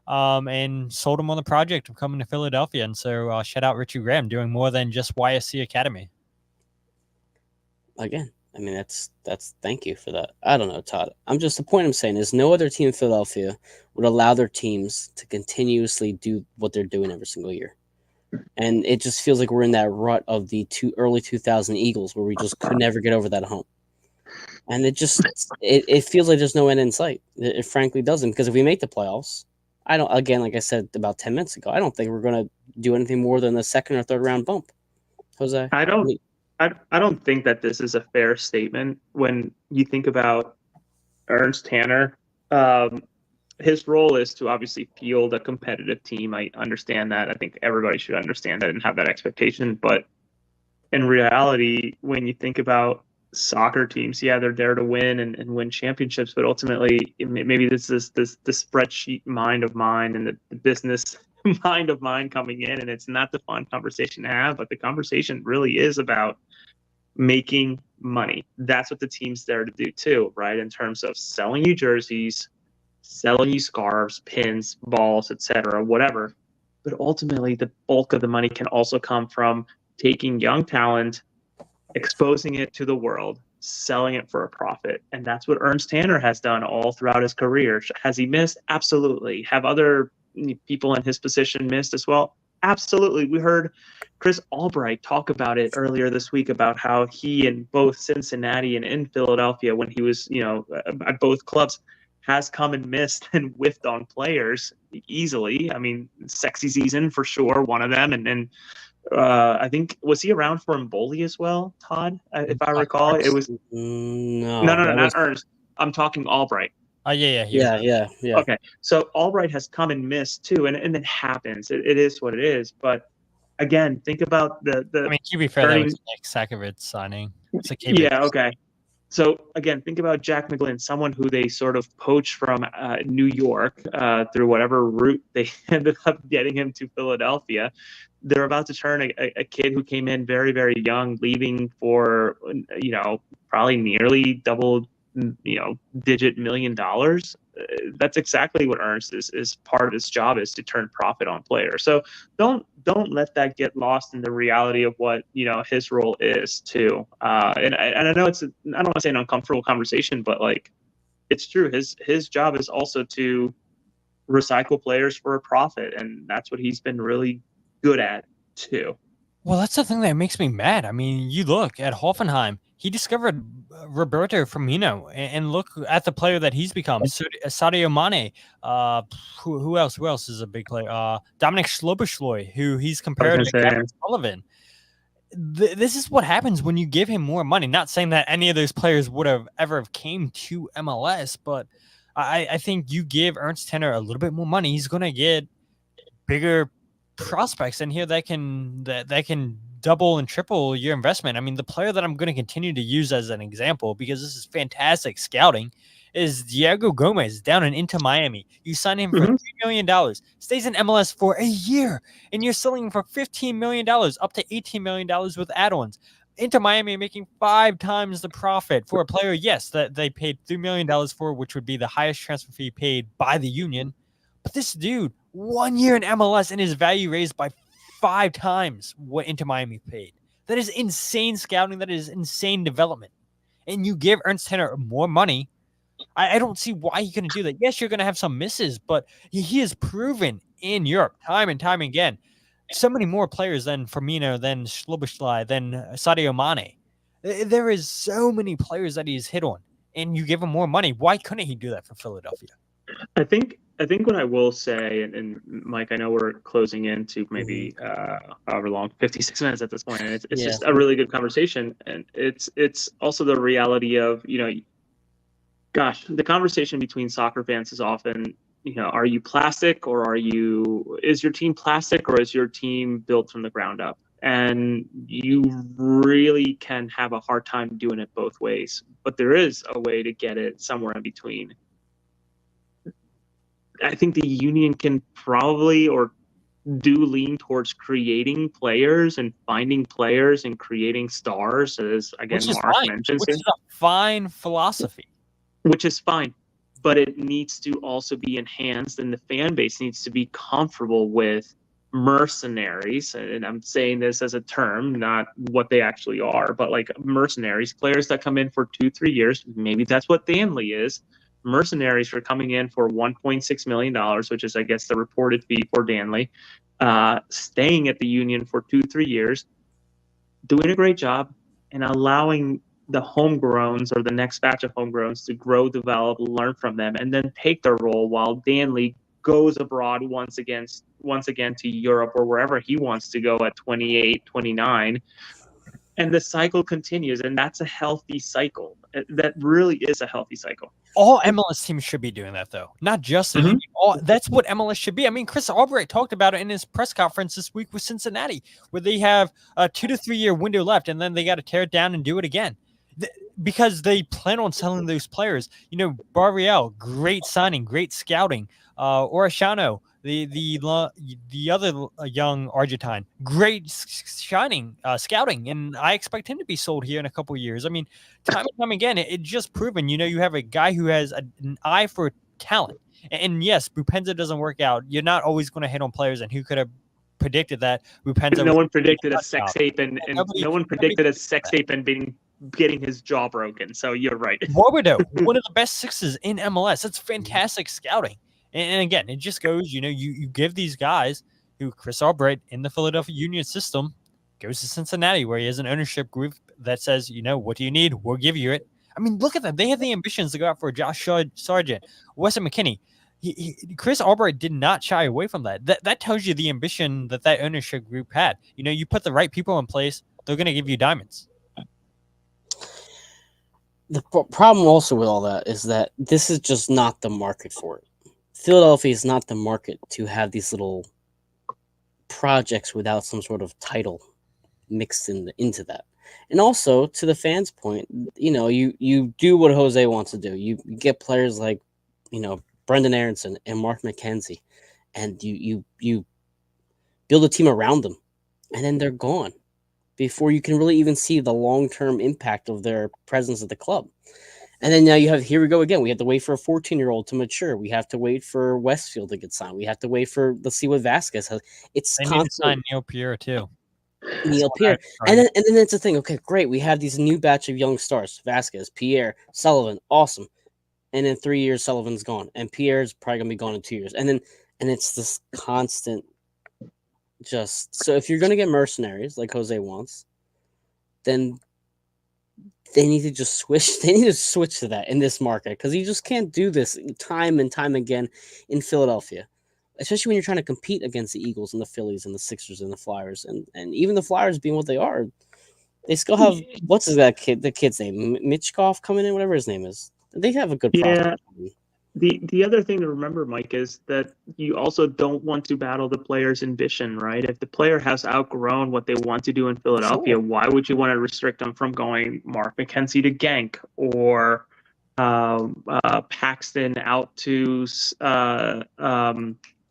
And sold him on the project of coming to Philadelphia. And so shout out Richie Graham doing more than just YSC Academy. Again, I mean, that's thank you for that. I don't know, Todd. The point I'm saying is no other team in Philadelphia would allow their teams to continuously do what they're doing every single year. And it just feels like we're in that rut of the early 2000 Eagles where we just could never get over that hump. And it feels like there's no end in sight. It frankly doesn't, because if we make the playoffs, like I said about 10 minutes ago, I don't think we're going to do anything more than the second or third round bump. Jose? I don't think that this is a fair statement when you think about Ernst Tanner. His role is to obviously field a competitive team. I understand that. I think everybody should understand that and have that expectation. But in reality, when you think about soccer teams, yeah, they're there to win and win championships, but ultimately maybe this is the spreadsheet mind of mine and the business mind of mine coming in, and it's not the fun conversation to have, but the conversation really is about making money. That's what the team's there to do too, right? In terms of selling you jerseys, selling you scarves, pins, balls, etc., whatever. But ultimately the bulk of the money can also come from taking young talent, exposing it to the world, selling it for a profit. And that's what Ernst Tanner has done all throughout his career. Has he missed? Absolutely. Have other people in his position missed as well? Absolutely. We heard Chris Albright talk about it earlier this week about how he in both Cincinnati and in Philadelphia, when he was, at both clubs, has come and missed and whiffed on players easily. I mean, sexy season for sure, one of them. And I think, was he around for Mboli as well, Todd? If I recall, it was no, not Ernst. I'm talking Albright. Yeah. Okay, so Albright has come and missed too, and it happens. It is what it is. But again, think about the. I mean, to be fair, that was Nick Sakovic signing. Yeah. Okay. So again, think about Jack McGlynn, someone who they sort of poached from New York through whatever route they ended up getting him to Philadelphia. They're about to turn a kid who came in very, very young, leaving for, probably nearly double, digit $1 million. That's exactly what Ernst is part of his job, is to turn profit on players. So don't let that get lost in the reality of what his role is too. And I know I don't want to say an uncomfortable conversation, but like, it's true. His job is also to recycle players for a profit, and that's what he's been really good at too. Well, that's the thing that makes me mad. I mean, you look at Hoffenheim. He discovered Roberto Firmino, and look at the player that he's become. Sadio Mane. Who else? Who else is a big player? Dominic Sloboshloy, who he's compared to Kevin Sullivan. This is what happens when you give him more money. Not saying that any of those players would have ever came to MLS, but I think you give Ernst Tanner a little bit more money, he's going to get bigger prospects in here that can double and triple your investment. I mean, the player that I'm going to continue to use as an example, because this is fantastic scouting, is Diego Gomez down in Inter Miami. You sign him for $3 million, stays in MLS for a year, and you're selling him for $15 million, up to $18 million with add-ons. Inter Miami making 5 times the profit for a player, yes, that they paid $3 million for, which would be the highest transfer fee paid by the union. But this dude, 1 year in MLS, and his value raised by 5 times what Inter Miami paid. That is insane scouting. That is insane development. And you give Ernst Tanner more money. I don't see why he couldn't do that. Yes, you're going to have some misses, but he has proven in Europe time and time again. So many more players than Firmino, than Szoboszlai, than Sadio Mane. There is so many players that he's hit on, and you give him more money. Why couldn't he do that for Philadelphia? I think what I will say, and Mike, I know we're closing into maybe however long, 56 minutes at this point, and it's just a really good conversation, and it's also the reality of, gosh, the conversation between soccer fans is often, are you plastic, or is your team plastic, or is your team built from the ground up? And you really can have a hard time doing it both ways, but there is a way to get it somewhere in between. I think the union can probably or do lean towards creating players and finding players and creating stars, as again Mark mentions, which is a fine philosophy. Which is fine, but it needs to also be enhanced, and the fan base needs to be comfortable with mercenaries. And I'm saying this as a term, not what they actually are, but like mercenaries, players that come in for 2-3 years. Maybe that's what Danley is. Mercenaries for coming in for $1.6 million, which is, I guess, the reported fee for Danley, staying at the union for 2-3 years, doing a great job, and allowing the homegrowns or the next batch of homegrowns to grow, develop, learn from them, and then take their role while Danley goes abroad once again to Europe or wherever he wants to go at 28, 29. And the cycle continues, and that's a healthy cycle. That really is a healthy cycle. All MLS teams should be doing that, though. Not just the union. That's what MLS should be. I mean, Chris Albright talked about it in his press conference this week with Cincinnati, where they have a 2 to 3 year window left, and then they got to tear it down and do it again. Because they plan on selling those players. Barriel, great signing, great scouting. Orishano, the other young Argentine, great scouting, and I expect him to be sold here in a couple of years. I mean, time and time again, it just proven. You have a guy who has an eye for talent, and yes, Bupenza doesn't work out. You're not always going to hit on players, and who could have predicted that Bupenza? No one predicted a sex tape, and no one predicted a sex tape and getting his jaw broken. So you're right. Warwido, one of the best sixes in MLS. That's fantastic scouting. And again, it just goes, you give these guys who Chris Albright in the Philadelphia Union system goes to Cincinnati, where he has an ownership group that says, what do you need? We'll give you it. I mean, look at them. They have the ambitions to go out for Josh Sargent, Weston McKennie. Chris Albright did not shy away from that. That tells you the ambition that ownership group had. You put the right people in place, they're going to give you diamonds. The problem also with all that is that this is just not the market for it. Philadelphia is not the market to have these little projects without some sort of title mixed into that. And also, to the fans' point, you do what Jose wants to do. You get players like, Brendan Aronson and Mark McKenzie, and you build a team around them, and then they're gone before you can really even see the long-term impact of their presence at the club. And then now here we go again. We have to wait for a 14-year-old to mature. We have to wait for Westfield to get signed. We have to wait let's see what Vasquez has. They need to sign Neil Pierre too. Neil Pierre. And then that's the thing. Okay, great. We have these new batch of young stars. Vasquez, Pierre, Sullivan. Awesome. And in 3 years, Sullivan's gone. And Pierre's probably going to be gone in 2 years. And it's this constant so if you're going to get mercenaries like Jose wants, then they need to just switch. They need to switch to that in this market, because you just can't do this time and time again in Philadelphia, especially when you're trying to compete against the Eagles and the Phillies and the Sixers and the Flyers, and even the Flyers being what they are, they still have the kid's name, Mitchkov coming in, whatever his name is. They have a good prospect. The other thing to remember, Mike, is that you also don't want to battle the player's ambition, right? If the player has outgrown what they want to do in Philadelphia, Sure. why would you want to restrict them from going Mark McKenzie to Genk or Paxton out to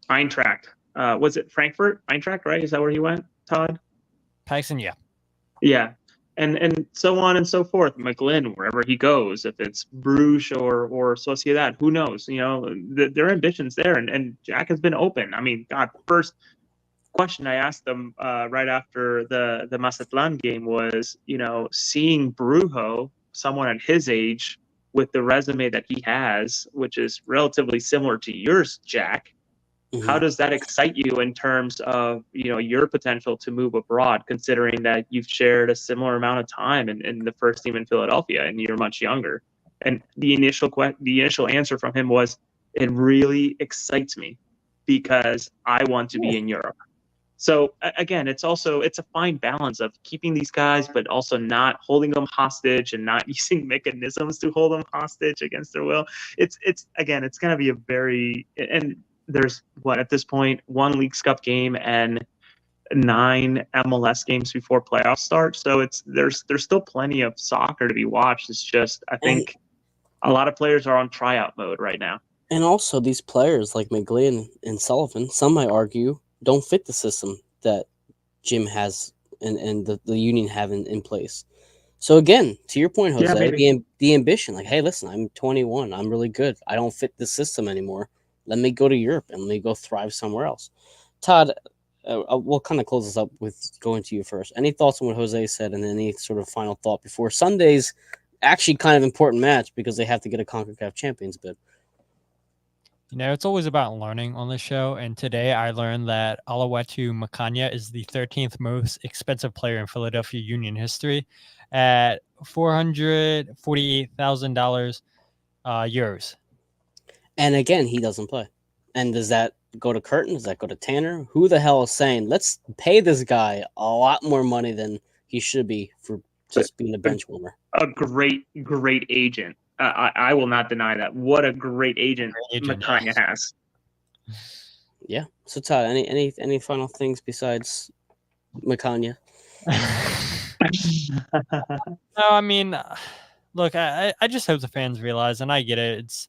Eintracht? Was it Frankfurt? Eintracht, right? Is that where he went, Todd? Paxton, yeah. Yeah. And so on and so forth. McGlynn, wherever he goes, if it's Bruges or Sociedad, who knows? You know, their ambitions there. And Jack has been open. I mean, God, first question I asked them right after the Mazatlan game was, you know, seeing Brujo, someone at his age, with the resume that he has, which is relatively similar to yours, Jack. How does that excite you in terms of, you know, your potential to move abroad, considering that you've shared a similar amount of time in the first team in Philadelphia and you're much younger? And the initial answer from him was, it really excites me because I want to be in Europe. So again, it's a fine balance of keeping these guys, but also not holding them hostage and not using mechanisms to hold them hostage against their will. It's again, it's going to be a very, and there's what at this point, one Leagues Cup game and 9 MLS games before playoffs start. So there's still plenty of soccer to be watched. It's just I think a lot of players are on tryout mode right now. And also, these players like McGlynn and Sullivan, some might argue, don't fit the system that Jim has and the union have in place. So again, to your point, Jose, the ambition, like, hey, listen, I'm 21, I'm really good, I don't fit the system anymore. Let me go to Europe and let me go thrive somewhere else. Todd, we'll kind of close this up with going to you first. Any thoughts on what Jose said, and any sort of final thought before Sunday's actually kind of important match because they have to get a CONCACAF Champions bid? You know, it's always about learning on this show. And today I learned that Oluwatu Makanya is the 13th most expensive player in Philadelphia Union history at $448,000 euros. And again, he doesn't play. And does that go to Curtin? Does that go to Tanner? Who the hell is saying, let's pay this guy a lot more money than he should be for just being a bench warmer? A great agent. I will not deny that. What a great agent Makanya has. Yeah. So Todd, any final things besides Makanya? No, I mean, look, I just hope the fans realize, and I get it. It's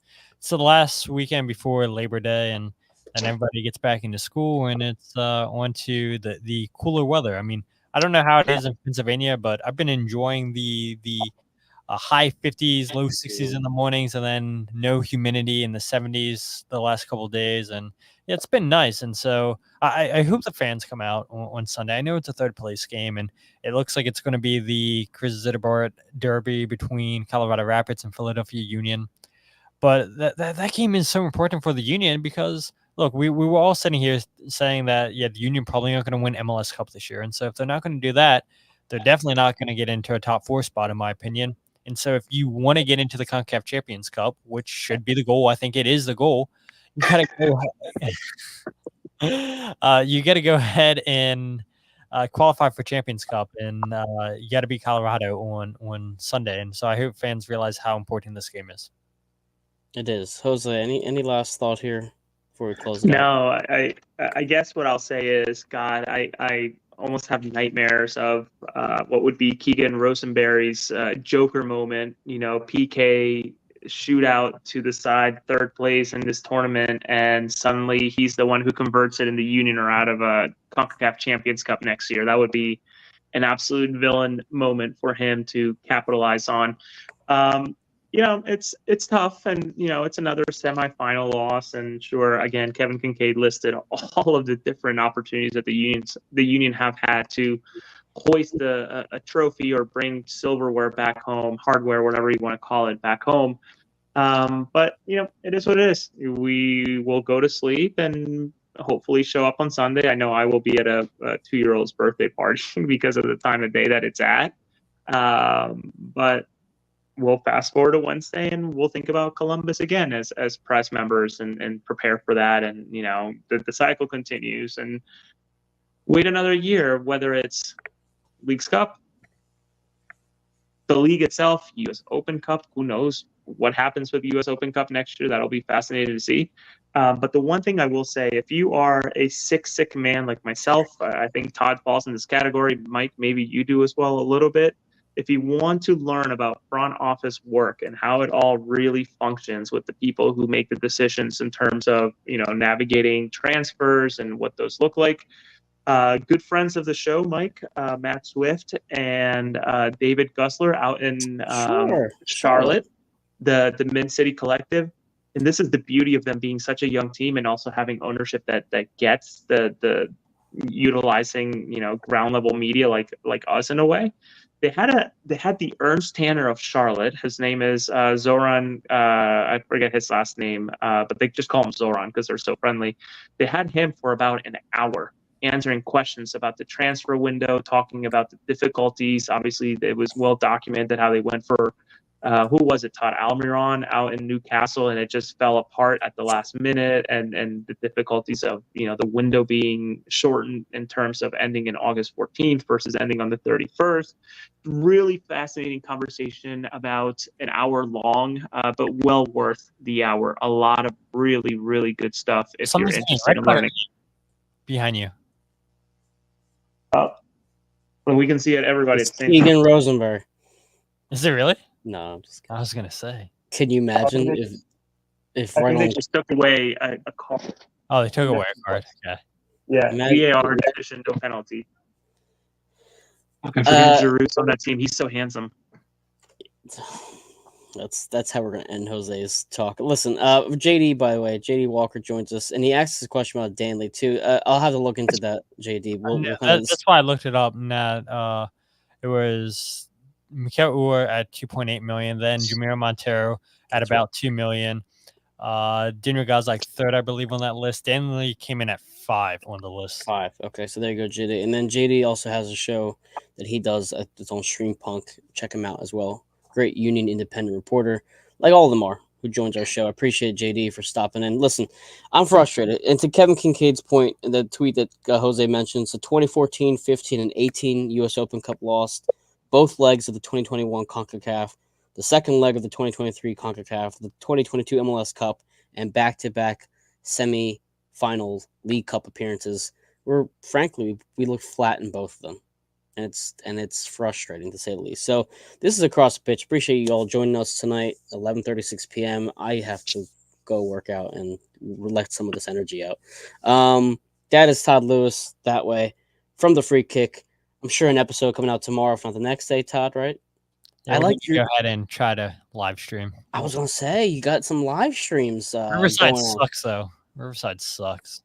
the last weekend before Labor Day, and everybody gets back into school, and it's on to the cooler weather. I mean, I don't know how it is in Pennsylvania, but I've been enjoying the high 50s, low 60s in the mornings, and then no humidity in the 70s the last couple of days. And yeah, it's been nice. And so I hope the fans come out on Sunday. I know it's a third place game, and it looks like it's going to be the Chris Zitterbart derby between Colorado Rapids and Philadelphia Union. But that game is so important for the Union because, look, we were all sitting here saying that, yeah, the Union probably aren't going to win MLS Cup this year. And so if they're not going to do that, they're definitely not going to get into a top 4 spot, in my opinion. And so if you want to get into the CONCACAF Champions Cup, which should be the goal, I think it is the goal, you got to go ahead and qualify for Champions Cup, and you got to beat Colorado on Sunday. And so I hope fans realize how important this game is. It is. Jose, any last thought here before we close it out? No, I guess what I'll say is, God, I almost have nightmares of what would be Keegan Rosenberry's Joker moment, you know, PK shootout to the side, third place in this tournament, and suddenly he's the one who converts it in the Union or out of a CONCACAF Champions Cup next year. That would be an absolute villain moment for him to capitalize on. You know, it's tough, and you know, it's another semifinal loss. And sure, again, Kevin Kincaid listed all of the different opportunities that the union have had to hoist a trophy or bring silverware back home, hardware, whatever you want to call it, back home. But you know, it is what it is. We will go to sleep and hopefully show up on Sunday. I know I will be at a 2-year-old's birthday party because of the time of day that it's at. But we'll fast forward to Wednesday and we'll think about Columbus again as press members and prepare for that. And, you know, the cycle continues, and wait another year, whether it's Leagues Cup, the league itself, US Open Cup, who knows what happens with the U.S. Open Cup next year. That'll be fascinating to see. But the one thing I will say, if you are a sick man like myself, I think Todd falls in this category. Mike, maybe you do as well a little bit. If you want to learn about front office work and how it all really functions with the people who make the decisions in terms of, navigating transfers and what those look like, good friends of the show, Mike, Matt Swift, and David Gussler out in Charlotte, the Mid City Collective. And this is the beauty of them being such a young team and also having ownership that gets the utilizing, ground level media like us in a way. They had the Ernst Tanner of Charlotte. His name is Zoran. I forget his last name, but they just call him Zoran because they're so friendly. They had him for about an hour answering questions about the transfer window, talking about the difficulties. Obviously, it was well documented how they went for who was it, Todd Almiron out in Newcastle, and it just fell apart at the last minute, and the difficulties of the window being shortened in terms of ending in August 14th versus ending on the 31st. Really fascinating conversation, about an hour long, but well worth the hour. A lot of really, really good stuff if you're interested in learning. Behind you. Well, we can see it, everybody. It's Keegan Rosenberg. Is it really? No, I'm just kidding. I was gonna say. Can you imagine if I think they just took away a call? Oh, they took away a card. Yeah, VAR decision, no penalty. Looking for Giroux on that team. He's so handsome. That's how we're gonna end Jose's talk. Listen, JD, by the way, JD Walker joins us, and he asks a question about Danley too. I'll have to look into that, JD. That's why I looked it up. And that it was Mikel Ur at 2.8 million, then Jamiro Montero at about 2 million. Dinner Guy's like third, I believe, on that list. Danley came in at 5 on the list. 5. Okay, so there you go, JD. And then JD also has a show that he does at his own Stream Punk. Check him out as well. Great Union independent reporter, like all of them are, who joins our show. I appreciate JD for stopping in. Listen, I'm frustrated. And to Kevin Kincaid's point, the tweet that Jose mentioned, so 2014, 15, and 18 U.S. Open Cup lost both legs of the 2021 CONCACAF, the second leg of the 2023 CONCACAF, the 2022 MLS Cup, and back-to-back semi-final League Cup appearances. Frankly, we look flat in both of them. And it's frustrating, to say the least. So this is Across the Pitch. Appreciate you all joining us tonight, 11:36 p.m. I have to go work out and let some of this energy out. That is Todd Lewis that way from the Free Kick. I'm sure an episode coming out tomorrow, if not the next day, Todd, right? Yeah, I like to go ahead and try to live stream. I was going to say, you got some live streams. Riverside sucks, though. Riverside sucks.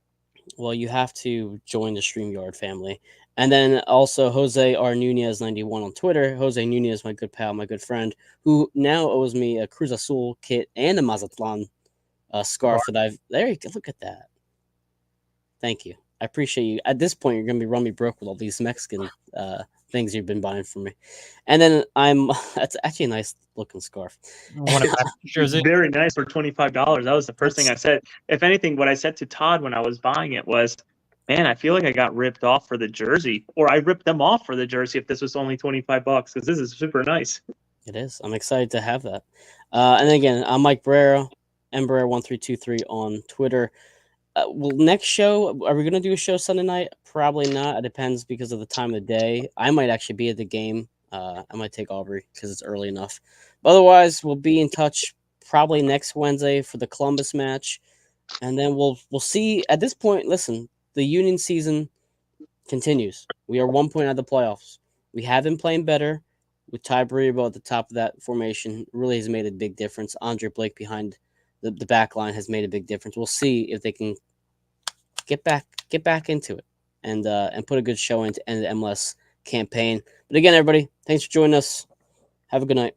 Well, you have to join the StreamYard family. And then also Jose R. Nunez91 on Twitter. Jose Nunez, my good pal, my good friend, who now owes me a Cruz Azul kit and a Mazatlan scarf that I've... There you go. Look at that. Thank you. I appreciate you. At this point, you're going to be run me broke with all these Mexican things you've been buying for me. And then that's actually a nice looking scarf. Very nice for $25. That was the first thing I said. If anything, what I said to Todd when I was buying it was, man, I feel like I got ripped off for the jersey, or I ripped them off for the jersey if this was only $25, because this is super nice. It is. I'm excited to have that. And then again, I'm Mike Barrera, mbarrera1323 on Twitter. Well, next show, are we going to do a show Sunday night? Probably not. It depends because of the time of the day. I might actually be at the game. I might take Aubrey because it's early enough. But otherwise, we'll be in touch probably next Wednesday for the Columbus match. And then we'll see. At this point, listen, the Union season continues. We are 1 point out of the playoffs. We have been playing better with Ty Baribo at the top of that formation. Really has made a big difference. Andre Blake behind the back line has made a big difference. We'll see if they can get back into it and put a good show into end the MLS campaign. But again, everybody, thanks for joining us. Have a good night.